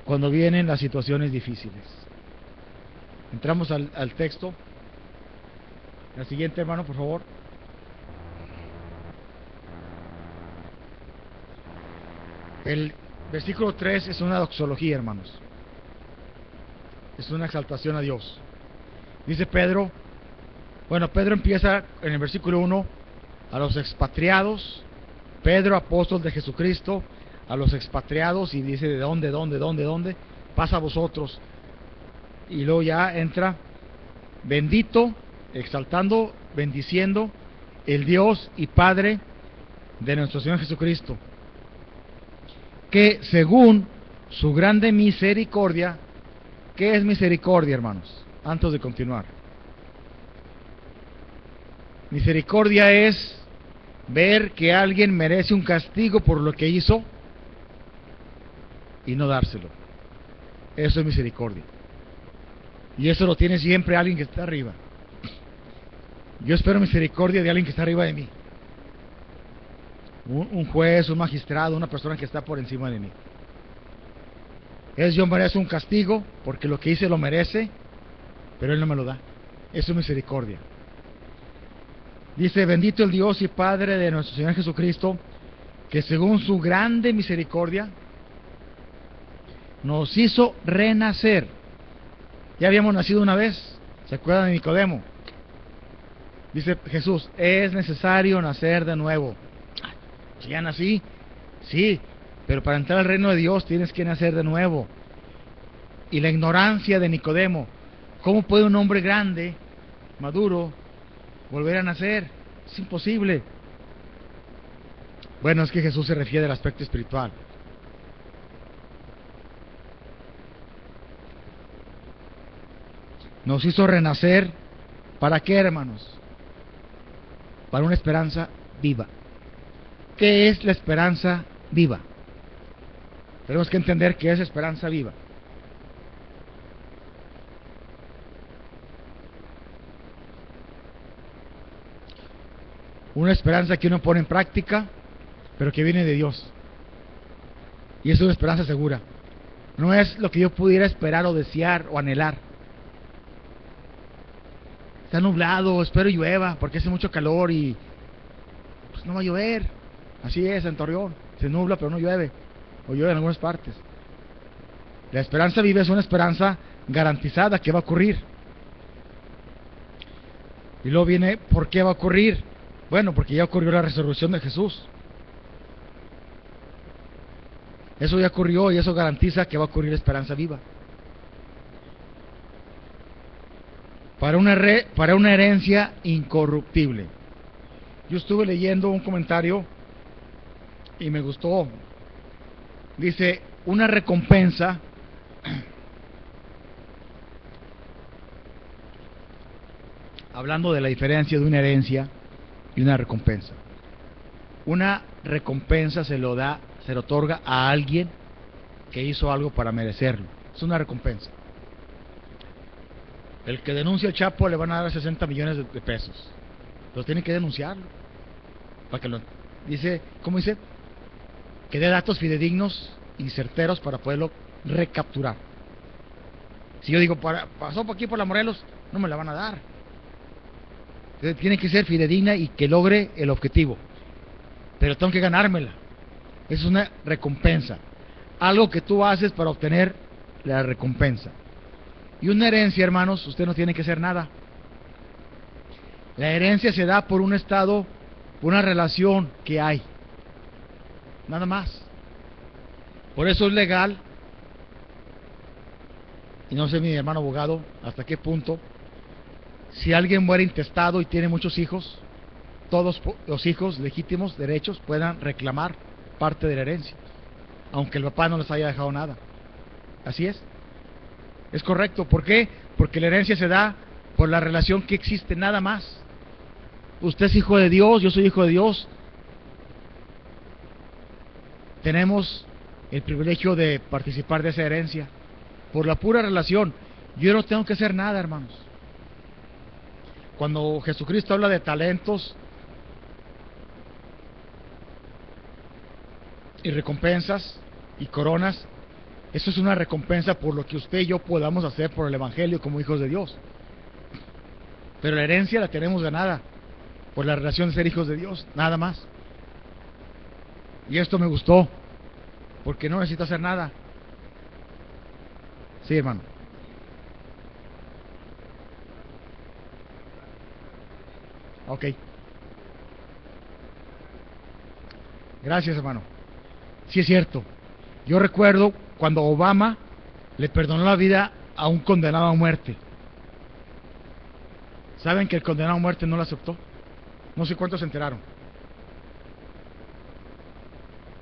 cuando vienen las situaciones difíciles? Entramos al texto. La siguiente, hermano, por favor. El versículo 3 es una doxología, hermanos. Es una exaltación a Dios. Dice Pedro, Pedro empieza en el versículo 1, a los expatriados, Pedro, apóstol de Jesucristo, a los expatriados, y dice de dónde, pasa a vosotros. Y luego ya entra, bendito, exaltando, bendiciendo, el Dios y Padre de nuestro Señor Jesucristo, que según su grande misericordia. ¿Qué es misericordia, hermanos? Antes de continuar, misericordia es ver que alguien merece un castigo por lo que hizo y no dárselo. Eso es misericordia. Y eso lo tiene siempre alguien que está arriba. Yo espero misericordia de alguien que está arriba de mí. Un juez, un magistrado, una persona que está por encima de mí. Yo merezco un castigo porque lo que hice lo merece, pero Él no me lo da. Eso es misericordia. Dice, bendito el Dios y Padre de nuestro Señor Jesucristo, que según su grande misericordia nos hizo renacer. Ya habíamos nacido una vez. ¿Se acuerdan de Nicodemo? Dice Jesús, es necesario nacer de nuevo. Si ya nací, sí, pero para entrar al reino de Dios tienes que nacer de nuevo. Y la ignorancia de Nicodemo, ¿cómo puede un hombre grande, maduro, volver a nacer? Es imposible. Bueno, es que Jesús se refiere al aspecto espiritual. Nos hizo renacer. ¿Para qué, hermanos? Para una esperanza viva. ¿Qué es la esperanza viva? Tenemos que entender qué es esperanza viva. Una esperanza que uno pone en práctica, pero que viene de Dios. Y es una esperanza segura. No es lo que yo pudiera esperar o desear o anhelar. Está nublado, espero llueva, porque hace mucho calor y pues no va a llover. Así es en Torreón, se nubla pero no llueve, o llueve en algunas partes. La esperanza viva es una esperanza garantizada que va a ocurrir. Y luego viene, ¿por qué va a ocurrir? Bueno, porque ya ocurrió la resurrección de Jesús. Eso ya ocurrió y eso garantiza que va a ocurrir la esperanza viva. Para una herencia incorruptible. Yo estuve leyendo un comentario y me gustó. Dice, una recompensa hablando de la diferencia de una herencia y una recompensa. Una recompensa se le otorga a alguien que hizo algo para merecerlo. Es una recompensa. El que denuncia al Chapo le van a dar 60 millones de pesos. Pero tiene que denunciarlo. Para que dice, ¿cómo dice? Que dé datos fidedignos y certeros para poderlo recapturar. Si yo digo, pasó por aquí por la Morelos, no me la van a dar. Entonces, tiene que ser fidedigna y que logre el objetivo. Pero tengo que ganármela. Es una recompensa. Algo que tú haces para obtener la recompensa. Y una herencia, hermanos, usted no tiene que hacer nada. La herencia se da por un estado, por una relación que hay. Nada más. Por eso es legal. Y no sé, mi hermano abogado, hasta qué punto. Si alguien muere intestado y tiene muchos hijos, todos los hijos legítimos, derechos, puedan reclamar parte de la herencia, aunque el papá no les haya dejado nada. Así es. Es correcto. ¿Por qué? Porque la herencia se da por la relación que existe, nada más. Usted es hijo de Dios, yo soy hijo de Dios. Tenemos el privilegio de participar de esa herencia por la pura relación. Yo no tengo que hacer nada, hermanos. Cuando Jesucristo habla de talentos y recompensas y coronas, eso es una recompensa por lo que usted y yo podamos hacer por el Evangelio como hijos de Dios. Pero la herencia la tenemos ganada por la relación de ser hijos de Dios, nada más. Y esto me gustó, porque no necesito hacer nada. Sí, hermano. Ok. Gracias, hermano. Sí es cierto. Yo recuerdo cuando Obama le perdonó la vida a un condenado a muerte. ¿Saben que el condenado a muerte no lo aceptó? No sé cuántos se enteraron.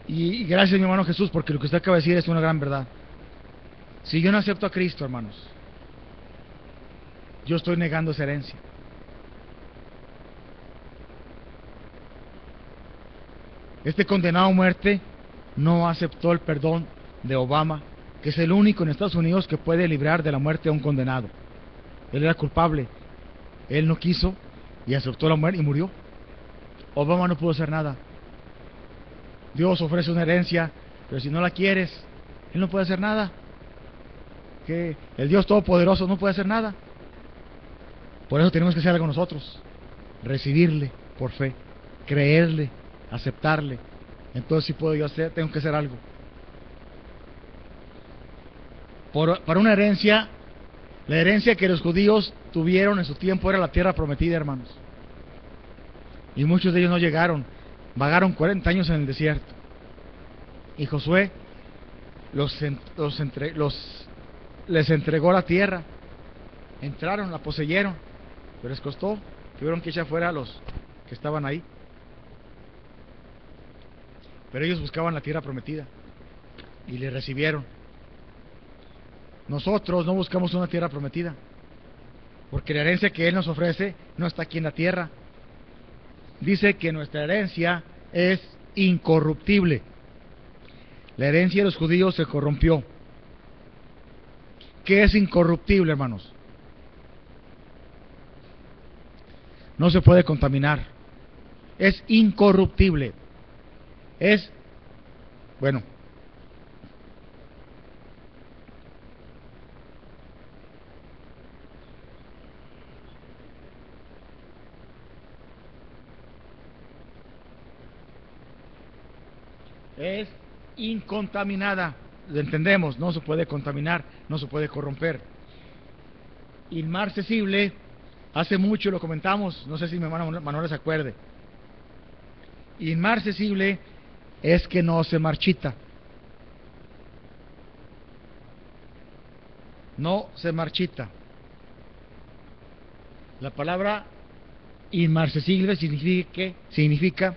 Y gracias, mi hermano Jesús, porque lo que usted acaba de decir es una gran verdad. Si yo no acepto a Cristo, hermanos, yo estoy negando esa herencia. Este condenado a muerte no aceptó el perdón de Obama, que es el único en Estados Unidos que puede librar de la muerte a un condenado. Él era culpable, él no quiso y aceptó la muerte y murió. Obama no pudo hacer nada. Dios ofrece una herencia, pero si no la quieres, él no puede hacer nada. Que el Dios Todopoderoso no puede hacer nada. Por eso tenemos que hacer algo nosotros: recibirle por fe, creerle, aceptarle. Entonces, si puedo yo hacer, tengo que hacer algo. Para una herencia, la herencia que los judíos tuvieron en su tiempo era la tierra prometida, hermanos. Y muchos de ellos no llegaron, vagaron 40 años en el desierto. Y Josué les entregó la tierra. Entraron, la poseyeron, pero les costó. Tuvieron que echar fuera a los que estaban ahí. Pero ellos buscaban la tierra prometida y le recibieron. Nosotros no buscamos una tierra prometida, porque la herencia que Él nos ofrece no está aquí en la tierra. Dice que nuestra herencia es incorruptible. La herencia de los judíos se corrompió. ¿Qué es incorruptible, hermanos? No se puede contaminar. Es incorruptible. Es, bueno, es incontaminada. Lo entendemos, no se puede contaminar, no se puede corromper. Inmarcesible, hace mucho lo comentamos, no sé si mi hermano Manuel se acuerde. Inmarcesible es que no se marchita. No se marchita. La palabra inmarcesible significa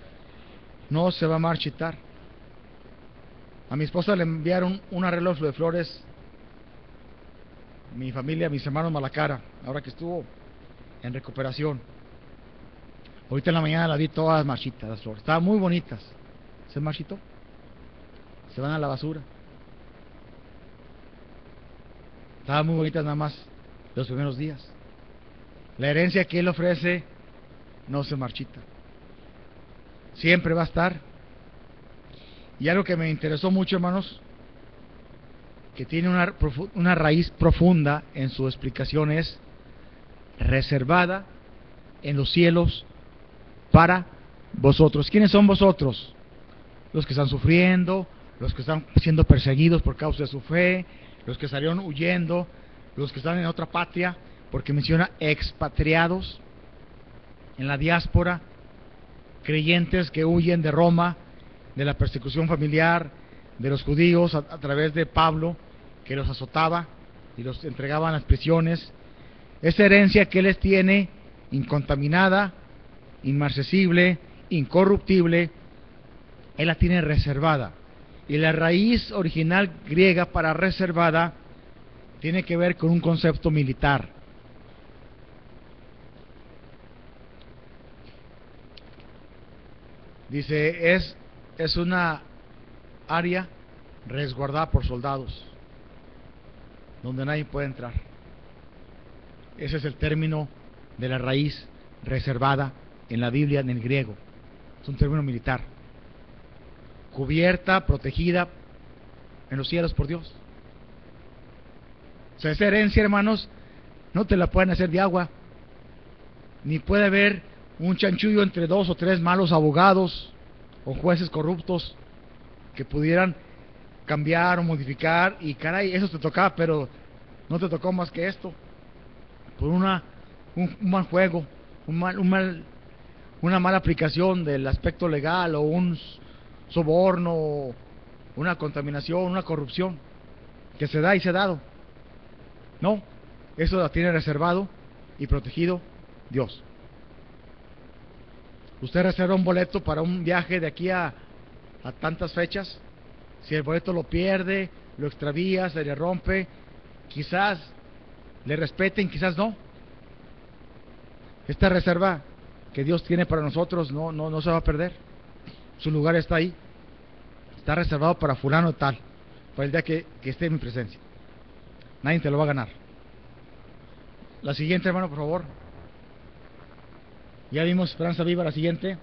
no se va a marchitar. A mi esposa le enviaron un arreglo de flores, mi familia, mis hermanos Malacara, ahora que estuvo en recuperación. Ahorita en la mañana la vi todas marchitas, las flores, estaban muy bonitas. Se marchitó, se van a la basura. Estaban muy bonitas nada más los primeros días. La herencia que Él ofrece no se marchita, siempre va a estar. Y algo que me interesó mucho, hermanos, que tiene una raíz profunda en su explicación, es reservada en los cielos para vosotros. ¿Quiénes son vosotros? Los que están sufriendo, los que están siendo perseguidos por causa de su fe, los que salieron huyendo, los que están en otra patria, porque menciona expatriados en la diáspora, creyentes que huyen de Roma, de la persecución familiar de los judíos a través de Pablo, que los azotaba y los entregaban a las prisiones. Esa herencia que Él les tiene, incontaminada, inmarcesible, incorruptible, Él la tiene reservada. Y la raíz original griega para reservada tiene que ver con un concepto militar. Dice, es una área resguardada por soldados, donde nadie puede entrar. Ese es el término de la raíz reservada en la Biblia, en el griego. Es un término militar. Cubierta, protegida en los cielos por Dios. O sea, esa herencia, hermanos, no te la pueden hacer de agua. Ni puede haber un chanchullo entre 2 o 3 malos abogados o jueces corruptos que pudieran cambiar o modificar, y caray, eso te tocaba, pero no te tocó más que esto, por un mal juego, una mala aplicación del aspecto legal, o un soborno, una contaminación, una corrupción que se da y se ha dado. No, eso lo tiene reservado y protegido Dios. Usted reserva un boleto para un viaje de aquí a tantas fechas. Si el boleto lo pierde, lo extravía, se le rompe, quizás le respeten, quizás no. Esta reserva que Dios tiene para nosotros no se va a perder. Su lugar está ahí. Está reservado para fulano tal, para el día que esté en mi presencia. Nadie te lo va a ganar. La siguiente, hermano, por favor. Ya vimos esperanza viva, la siguiente.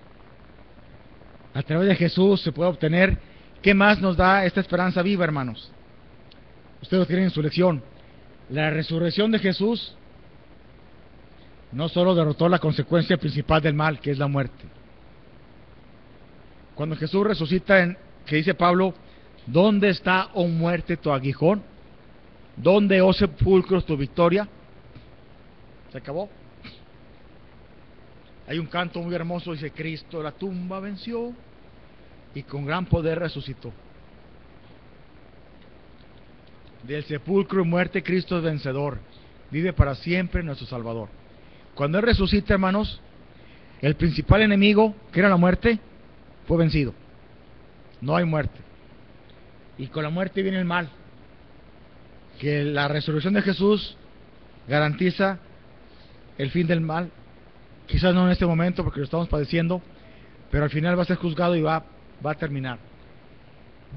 A través de Jesús se puede obtener. ¿Qué más nos da esta esperanza viva, hermanos? Ustedes lo tienen en su lección. La resurrección de Jesús no solo derrotó la consecuencia principal del mal, que es la muerte. Cuando Jesús resucita, que dice Pablo, ¿dónde está, oh muerte, tu aguijón? ¿Dónde, oh sepulcros, tu victoria? Se acabó. Hay un canto muy hermoso, dice, Cristo la tumba venció y con gran poder resucitó. Del sepulcro y muerte Cristo es vencedor, vive para siempre nuestro Salvador. Cuando Él resucita, hermanos, el principal enemigo, que era la muerte, fue vencido. No hay muerte. Y con la muerte viene el mal, que la resurrección de Jesús garantiza el fin del mal, quizás no en este momento porque lo estamos padeciendo, pero al final va a ser juzgado y va a terminar.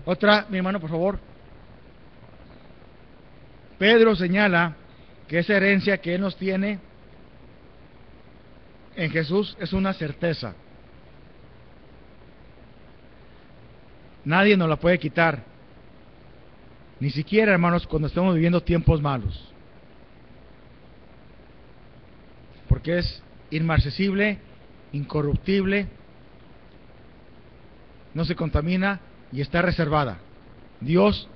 Otra, mi hermano, por favor. Pedro señala que esa herencia que Él nos tiene en Jesús es una certeza. Nadie nos la puede quitar, ni siquiera, hermanos, cuando estamos viviendo tiempos malos, porque es inmarcesible, incorruptible, no se contamina y está reservada. Dios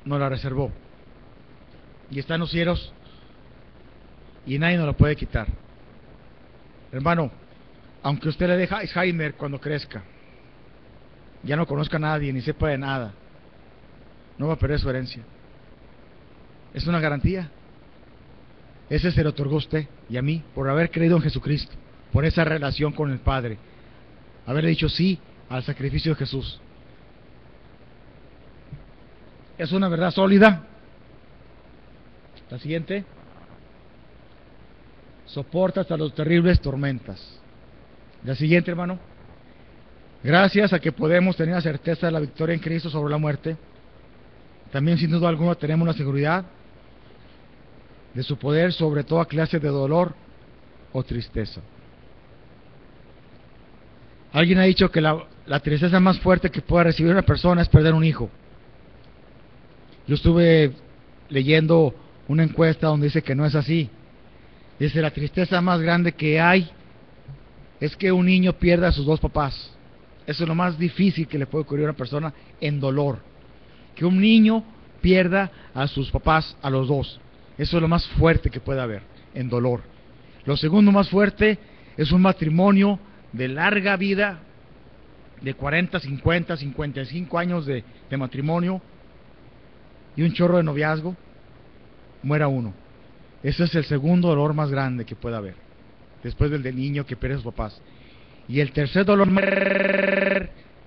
nos la reservó y está en los cielos y nadie nos la puede quitar. Hermano, aunque usted le deje Alzheimer cuando crezca, ya no conozca a nadie ni sepa de nada, no va a perder su herencia. Es una garantía. Ese se lo otorgó a usted y a mí por haber creído en Jesucristo, por esa relación con el Padre, haber dicho sí al sacrificio de Jesús. Es una verdad sólida. La siguiente. Soporta hasta las terribles tormentas. La siguiente, hermano. Gracias a que podemos tener la certeza de la victoria en Cristo sobre la muerte, también sin duda alguna tenemos la seguridad de su poder sobre toda clase de dolor o tristeza. Alguien ha dicho que la tristeza más fuerte que pueda recibir una persona es perder un hijo. Yo estuve leyendo una encuesta donde dice que no es así. Dice, la tristeza más grande que hay es que un niño pierda a sus dos papás. Eso es lo más difícil que le puede ocurrir a una persona en dolor. Que un niño pierda a sus papás, a los dos. Eso es lo más fuerte que puede haber en dolor. Lo segundo más fuerte es un matrimonio de larga vida, de 40, 50, 55 años de matrimonio y un chorro de noviazgo, muera uno. Ese es el segundo dolor más grande que puede haber, después del niño que pierde a sus papás. Y el tercer dolor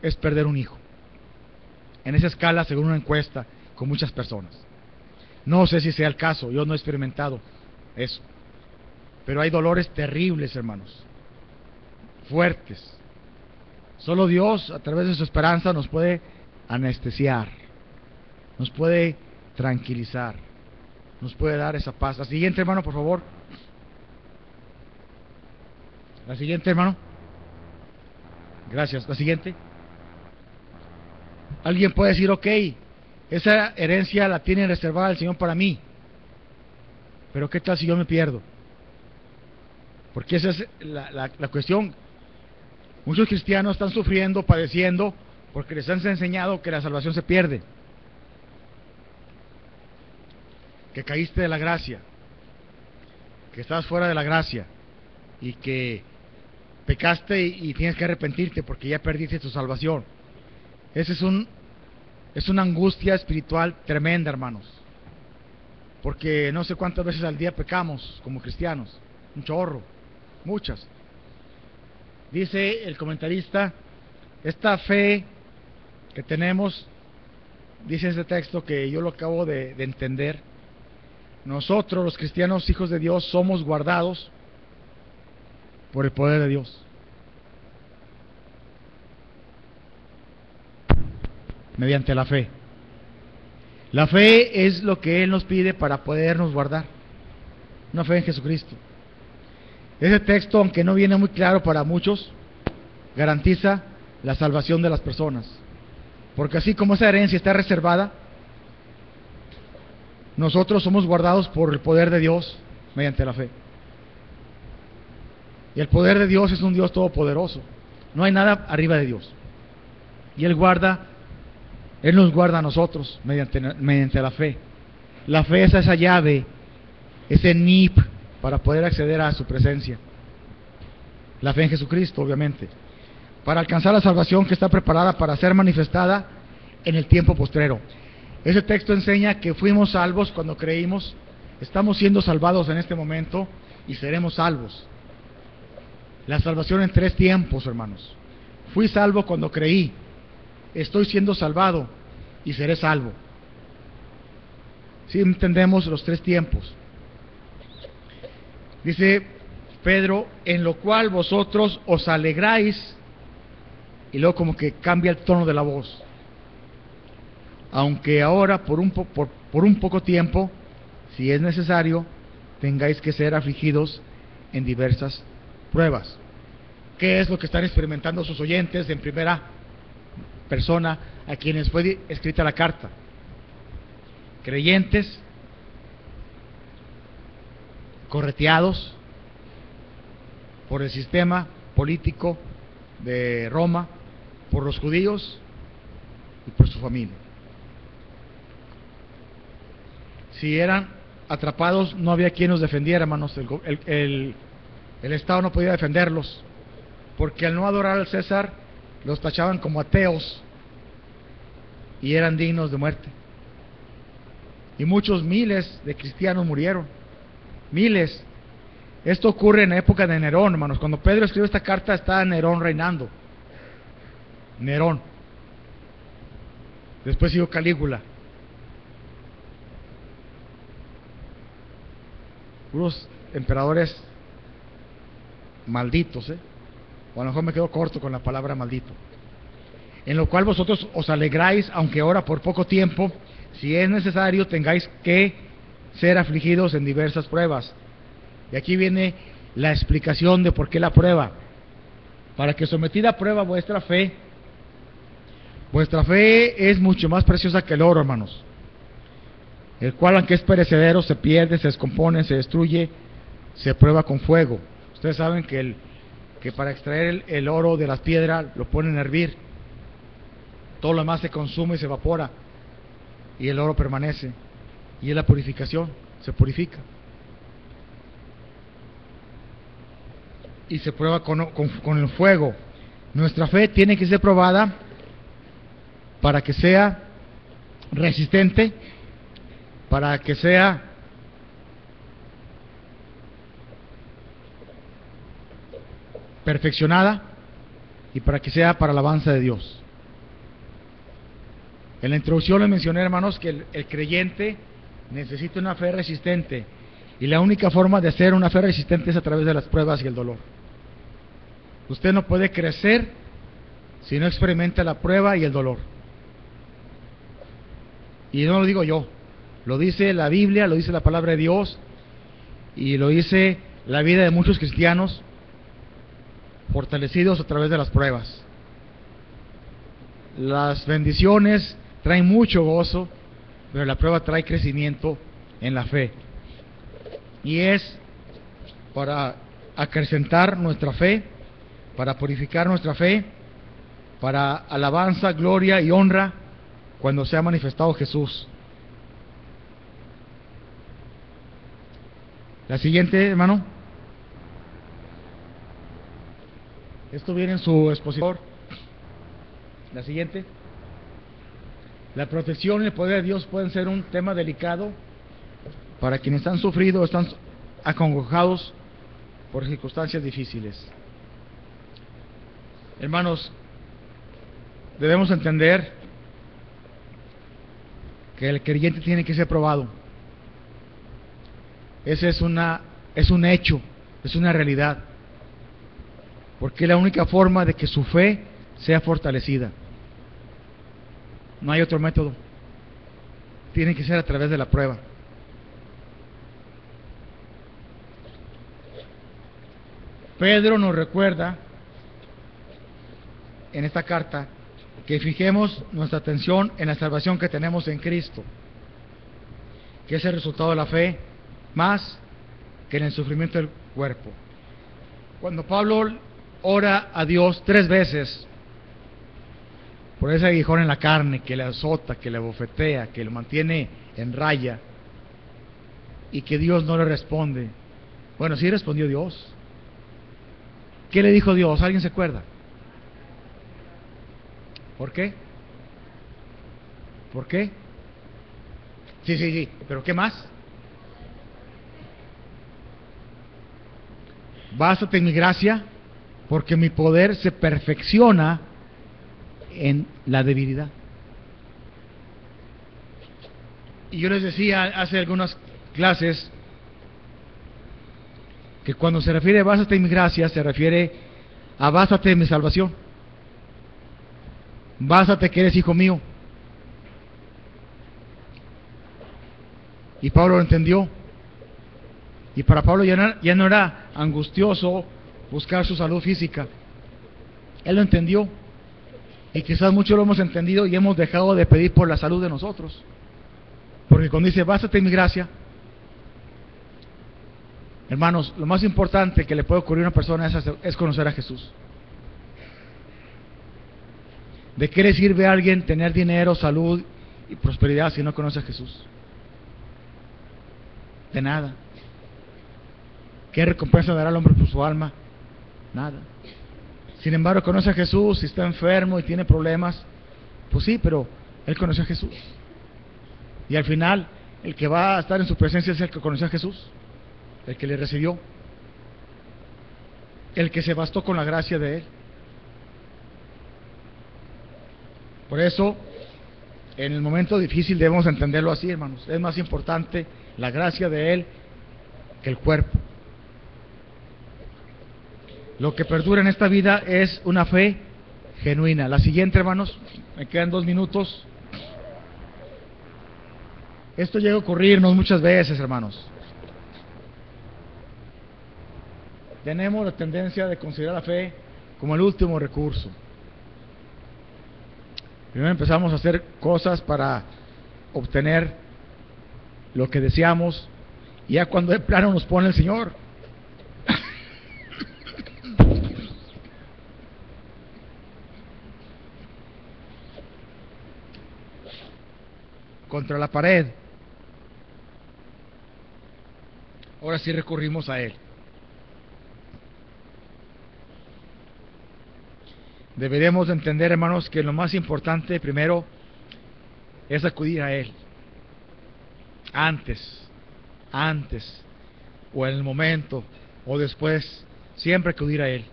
es perder un hijo. En esa escala, según una encuesta con muchas personas. No sé si sea el caso, yo no he experimentado eso. Pero hay dolores terribles, hermanos. Fuertes. Solo Dios, a través de su esperanza, nos puede anestesiar. Nos puede tranquilizar. Nos puede dar esa paz. La siguiente, hermano, por favor. La siguiente, hermano. Gracias. La siguiente. Alguien puede decir, ok, esa herencia la tiene reservada el Señor para mí. Pero ¿qué tal si yo me pierdo? Porque esa es la cuestión. Muchos cristianos están sufriendo, padeciendo, porque les han enseñado que la salvación se pierde. Que caíste de la gracia. Que estás fuera de la gracia. Y que pecaste y tienes que arrepentirte porque ya perdiste tu salvación. Esa es una angustia espiritual tremenda, hermanos. Porque no sé cuántas veces al día pecamos como cristianos. Un chorro. Muchas. Dice el comentarista, esta fe que tenemos, dice este texto que yo lo acabo de entender, nosotros los cristianos hijos de Dios somos guardados por el poder de Dios. Mediante la fe. La fe es lo que Él nos pide para podernos guardar. Una fe en Jesucristo. Ese texto, aunque no viene muy claro para muchos, garantiza la salvación de las personas. Porque así como esa herencia está reservada, nosotros somos guardados por el poder de Dios mediante la fe. Y el poder de Dios es un Dios todopoderoso. No hay nada arriba de Dios. Y Él nos guarda a nosotros mediante la fe. La fe es esa llave, ese NIP para poder acceder a su presencia. La fe en Jesucristo, obviamente. Para alcanzar la salvación que está preparada para ser manifestada en el tiempo postrero. Ese texto enseña que fuimos salvos cuando creímos, estamos siendo salvados en este momento y seremos salvos. La salvación en 3 tiempos, hermanos. Fui salvo cuando creí, estoy siendo salvado y seré salvo. Si entendemos los 3 tiempos. Dice Pedro, en lo cual vosotros os alegráis, y luego como que cambia el tono de la voz. Aunque ahora por un poco tiempo, si es necesario, tengáis que ser afligidos en diversas pruebas. ¿Qué es lo que están experimentando sus oyentes en primera persona a quienes fue escrita la carta? Creyentes correteados por el sistema político de Roma, por los judíos y por su familia. Si eran atrapados, no había quien los defendiera, hermanos. El Estado no podía defenderlos, porque al no adorar al César, los tachaban como ateos y eran dignos de muerte. Y muchos miles de cristianos murieron. Miles. Esto ocurre en la época de Nerón, hermanos. Cuando Pedro escribe esta carta, está Nerón reinando. Nerón. Después siguió Calígula. Puros emperadores malditos, o a lo mejor me quedo corto con la palabra maldito. En lo cual vosotros os alegráis, aunque ahora por poco tiempo, si es necesario, tengáis que ser afligidos en diversas pruebas. Y aquí viene la explicación de por qué la prueba. Para que sometida a prueba vuestra fe es mucho más preciosa que el oro, hermanos, el cual, aunque es perecedero, se pierde, se descompone, se destruye, se prueba con fuego. Ustedes saben que para extraer el oro de las piedras lo ponen a hervir. Todo lo demás se consume y se evapora, y el oro permanece. Y es la purificación, se purifica. Y se prueba con el fuego. Nuestra fe tiene que ser probada para que sea resistente, para que sea perfeccionada y para que sea para la alabanza de Dios. En la introducción les mencioné, hermanos, que el creyente necesita una fe resistente, y la única forma de hacer una fe resistente es a través de las pruebas y el dolor. Usted no puede crecer si no experimenta la prueba y el dolor. Y no lo digo yo, lo dice la Biblia, lo dice la palabra de Dios, y lo dice la vida de muchos cristianos fortalecidos a través de las pruebas. Las bendiciones traen mucho gozo, pero la prueba trae crecimiento en la fe. Y es para acrecentar nuestra fe, para purificar nuestra fe, para alabanza, gloria y honra cuando se ha manifestado Jesús. La siguiente, hermano. Esto viene en su expositor. La siguiente. La protección y el poder de Dios pueden ser un tema delicado para quienes han sufrido, están acongojados por circunstancias difíciles. Hermanos, debemos entender que el creyente tiene que ser probado. Ese es un hecho, es una realidad, porque es la única forma de que su fe sea fortalecida. No hay otro método. Tiene que ser a través de la prueba. Pedro nos recuerda en esta carta que fijemos nuestra atención en la salvación que tenemos en Cristo, que es el resultado de la fe, más que en el sufrimiento del cuerpo. Cuando Pablo ora a Dios 3 veces por ese aguijón en la carne que le azota, que le bofetea, que lo mantiene en raya, y que Dios no le responde. Bueno, sí respondió Dios. ¿Qué le dijo Dios? ¿Alguien se acuerda? ¿Por qué? ¿Por qué? Sí, pero ¿qué más? Bástate en mi gracia, porque mi poder se perfecciona en la debilidad. Y yo les decía hace algunas clases que cuando se refiere a básate en mi gracia, se refiere a bástate en mi salvación. Bástate que eres hijo mío. Y Pablo lo entendió. Y para Pablo ya no era angustioso buscar su salud física. Él lo entendió. Y quizás muchos lo hemos entendido y hemos dejado de pedir por la salud de nosotros. Porque cuando dice, bástate en mi gracia, hermanos, lo más importante que le puede ocurrir a una persona es conocer a Jesús. ¿De qué le sirve a alguien tener dinero, salud y prosperidad si no conoce a Jesús? De nada. ¿Qué recompensa dará al hombre por su alma? Nada. Sin embargo, conoce a Jesús, si está enfermo y tiene problemas, pues sí, pero él conoce a Jesús. Y al final, el que va a estar en su presencia es el que conoció a Jesús, el que le recibió, el que se bastó con la gracia de él. Por eso, en el momento difícil debemos entenderlo así, hermanos. Es más importante la gracia de él que el cuerpo. Lo que perdura en esta vida es una fe genuina. La siguiente, hermanos, me quedan 2 minutos. Esto llega a ocurrirnos muchas veces, hermanos. Tenemos la tendencia de considerar la fe como el último recurso. Primero empezamos a hacer cosas para obtener lo que deseamos, y ya cuando de plano nos pone el Señor, contra la pared, ahora sí recurrimos a Él. Deberemos entender, hermanos, que lo más importante primero es acudir a Él. Antes, o en el momento, o después, siempre acudir a Él.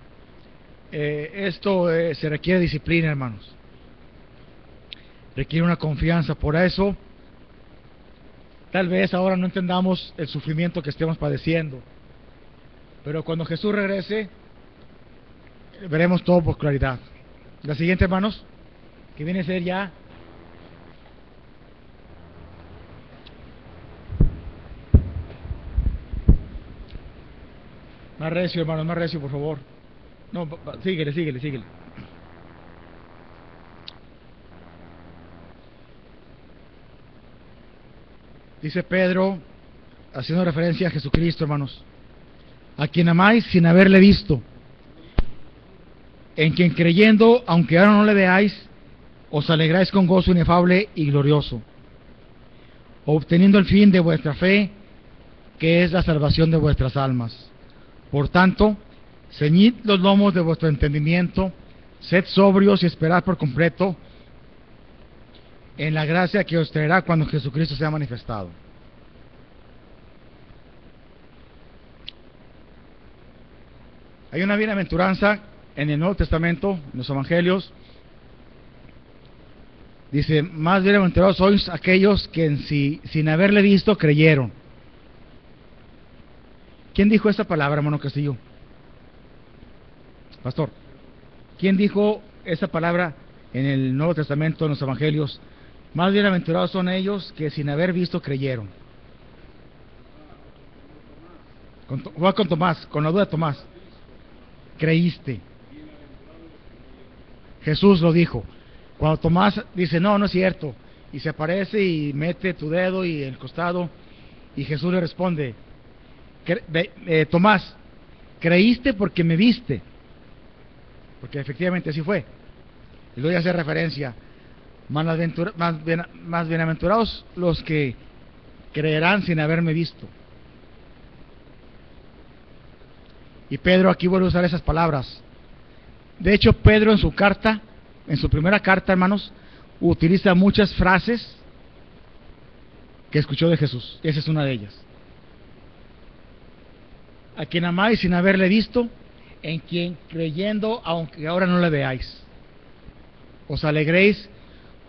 Esto se requiere disciplina, hermanos. Requiere una confianza. Por eso, tal vez ahora no entendamos el sufrimiento que estemos padeciendo, pero cuando Jesús regrese, veremos todo por claridad. La siguiente, hermanos, que viene a ser ya más recio, hermanos, más recio, por favor. No, síguele. Dice Pedro, haciendo referencia a Jesucristo, hermanos, a quien amáis sin haberle visto, en quien creyendo, aunque ahora no le veáis, os alegráis con gozo inefable y glorioso, obteniendo el fin de vuestra fe, que es la salvación de vuestras almas. Por tanto, ceñid los lomos de vuestro entendimiento, sed sobrios y esperad por completo en la gracia que os traerá cuando Jesucristo sea manifestado. Hay una bienaventuranza en el Nuevo Testamento, en los Evangelios. Dice, más bienaventurados sois aquellos que sin haberle visto creyeron. ¿Quién dijo esta palabra, hermano Castillo? Pastor, ¿quién dijo esta palabra en el Nuevo Testamento, en los Evangelios? Más bienaventurados son ellos que sin haber visto creyeron. Voy con Tomás, con la duda de Tomás. Creíste. Jesús lo dijo. Cuando Tomás dice, no es cierto, y se aparece y mete tu dedo y el costado, y Jesús le responde, Tomás, creíste porque me viste, porque efectivamente así fue. Y luego hace referencia, más bienaventurados los que creerán sin haberme visto. Y Pedro aquí vuelve a usar esas palabras. De hecho, Pedro en su carta, en su primera carta, hermanos, utiliza muchas frases que escuchó de Jesús. Esa es una de ellas. A quien amáis sin haberle visto, en quien creyendo, aunque ahora no le veáis, os alegréis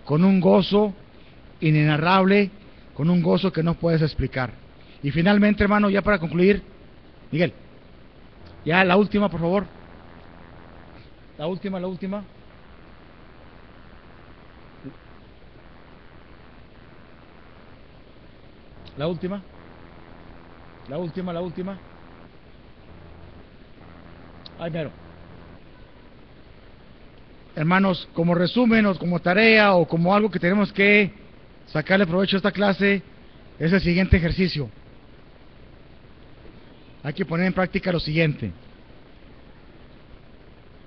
con un gozo inenarrable, con un gozo que no puedes explicar. Y finalmente, hermano, ya para concluir, Miguel, Ya, la última, por favor. La última. La última. Ay, mero. Hermanos, como resumen o como tarea o como algo que tenemos que sacarle provecho a esta clase, es el siguiente ejercicio. Hay que poner en práctica lo siguiente.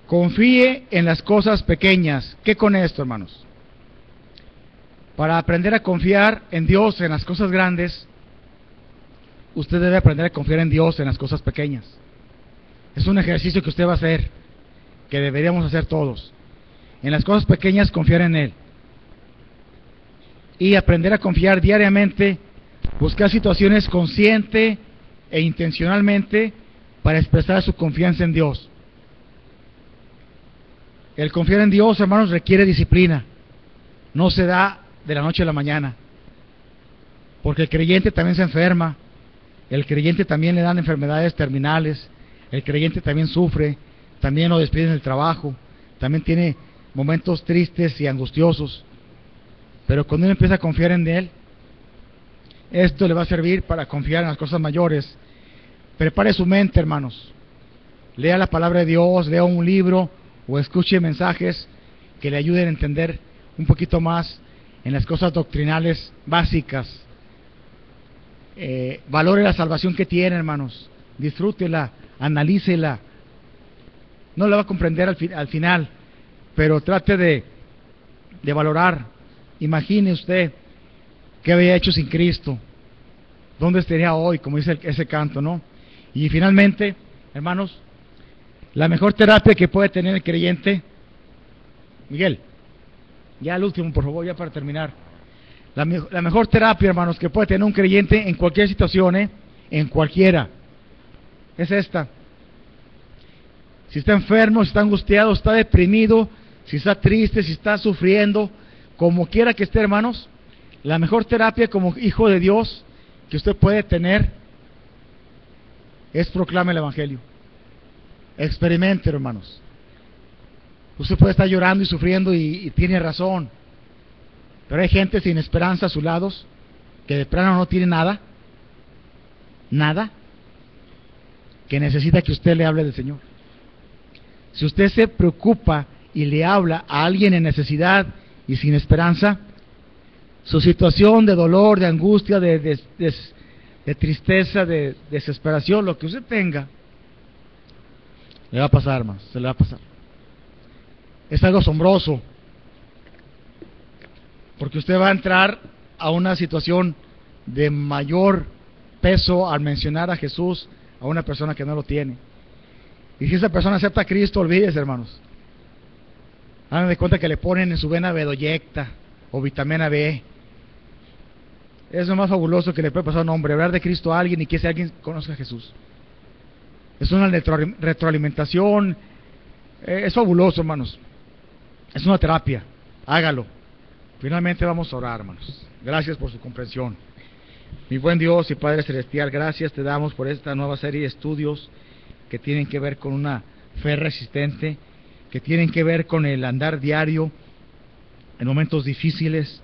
Confíe en las cosas pequeñas. ¿Qué con esto, hermanos? Para aprender a confiar en Dios en las cosas grandes, usted debe aprender a confiar en Dios en las cosas pequeñas. Es un ejercicio que usted va a hacer, que deberíamos hacer todos. En las cosas pequeñas, confiar en Él. Y aprender a confiar diariamente, buscar situaciones consciente e intencionalmente para expresar su confianza en Dios. El confiar en Dios, hermanos, requiere disciplina. No se da de la noche a la mañana. Porque el creyente también se enferma. El creyente también le dan enfermedades terminales. El creyente también sufre. También lo despiden del trabajo. También tiene momentos tristes y angustiosos. Pero cuando uno empieza a confiar en Él, esto le va a servir para confiar en las cosas mayores. Prepare su mente, hermanos. Lea la palabra de Dios, lea un libro o escuche mensajes que le ayuden a entender un poquito más en las cosas doctrinales básicas. Valore la salvación que tiene, hermanos. Disfrútela, analícela. No la va a comprender al final, pero trate de valorar. Imagine usted qué había hecho sin Cristo. ¿Dónde estaría hoy? Como dice ese canto, ¿no? Y finalmente, hermanos, la mejor terapia que puede tener el creyente, Miguel, ya el último, por favor, ya para terminar. La mejor terapia, hermanos, que puede tener un creyente en cualquier situación, en cualquiera, es esta. Si está enfermo, si está angustiado, está deprimido, si está triste, si está sufriendo, como quiera que esté, hermanos, la mejor terapia como hijo de Dios que usted puede tener es proclamar el Evangelio. Experimente, hermanos. Usted puede estar llorando y sufriendo y tiene razón, pero hay gente sin esperanza a sus lados que de plano no tiene nada, que necesita que usted le hable del Señor. Si usted se preocupa y le habla a alguien en necesidad y sin esperanza, su situación de dolor, de angustia, de tristeza, de desesperación, lo que usted tenga, le va a pasar, hermanos, se le va a pasar. Es algo asombroso, porque usted va a entrar a una situación de mayor peso al mencionar a Jesús a una persona que no lo tiene. Y si esa persona acepta a Cristo, olvídese, hermanos. Hagan de cuenta que le ponen en su vena bedoyecta o vitamina B. Es lo más fabuloso que le puede pasar a un hombre, hablar de Cristo a alguien y que ese alguien conozca a Jesús. Es una retroalimentación, es fabuloso, hermanos. Es una terapia, hágalo. Finalmente vamos a orar, hermanos. Gracias por su comprensión. Mi buen Dios y Padre Celestial, gracias te damos por esta nueva serie de estudios que tienen que ver con una fe resistente, que tienen que ver con el andar diario en momentos difíciles,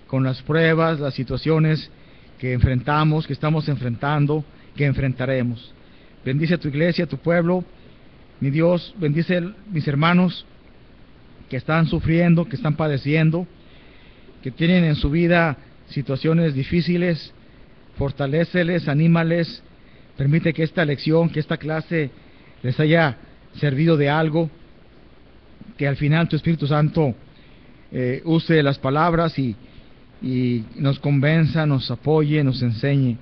con las pruebas, las situaciones que enfrentamos, que estamos enfrentando, que enfrentaremos. Bendice a tu iglesia, a tu pueblo, mi Dios, bendice a mis hermanos que están sufriendo, que están padeciendo, que tienen en su vida situaciones difíciles. Fortaléceles, anímales, permite que esta lección, que esta clase les haya servido de algo, que al final tu Espíritu Santo use las palabras y nos convenza, nos apoye, nos enseñe.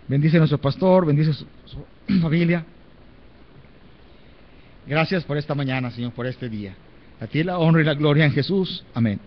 Bendice a nuestro pastor, bendice a su familia. Gracias por esta mañana, Señor, por este día. A ti la honra y la gloria en Jesús. Amén.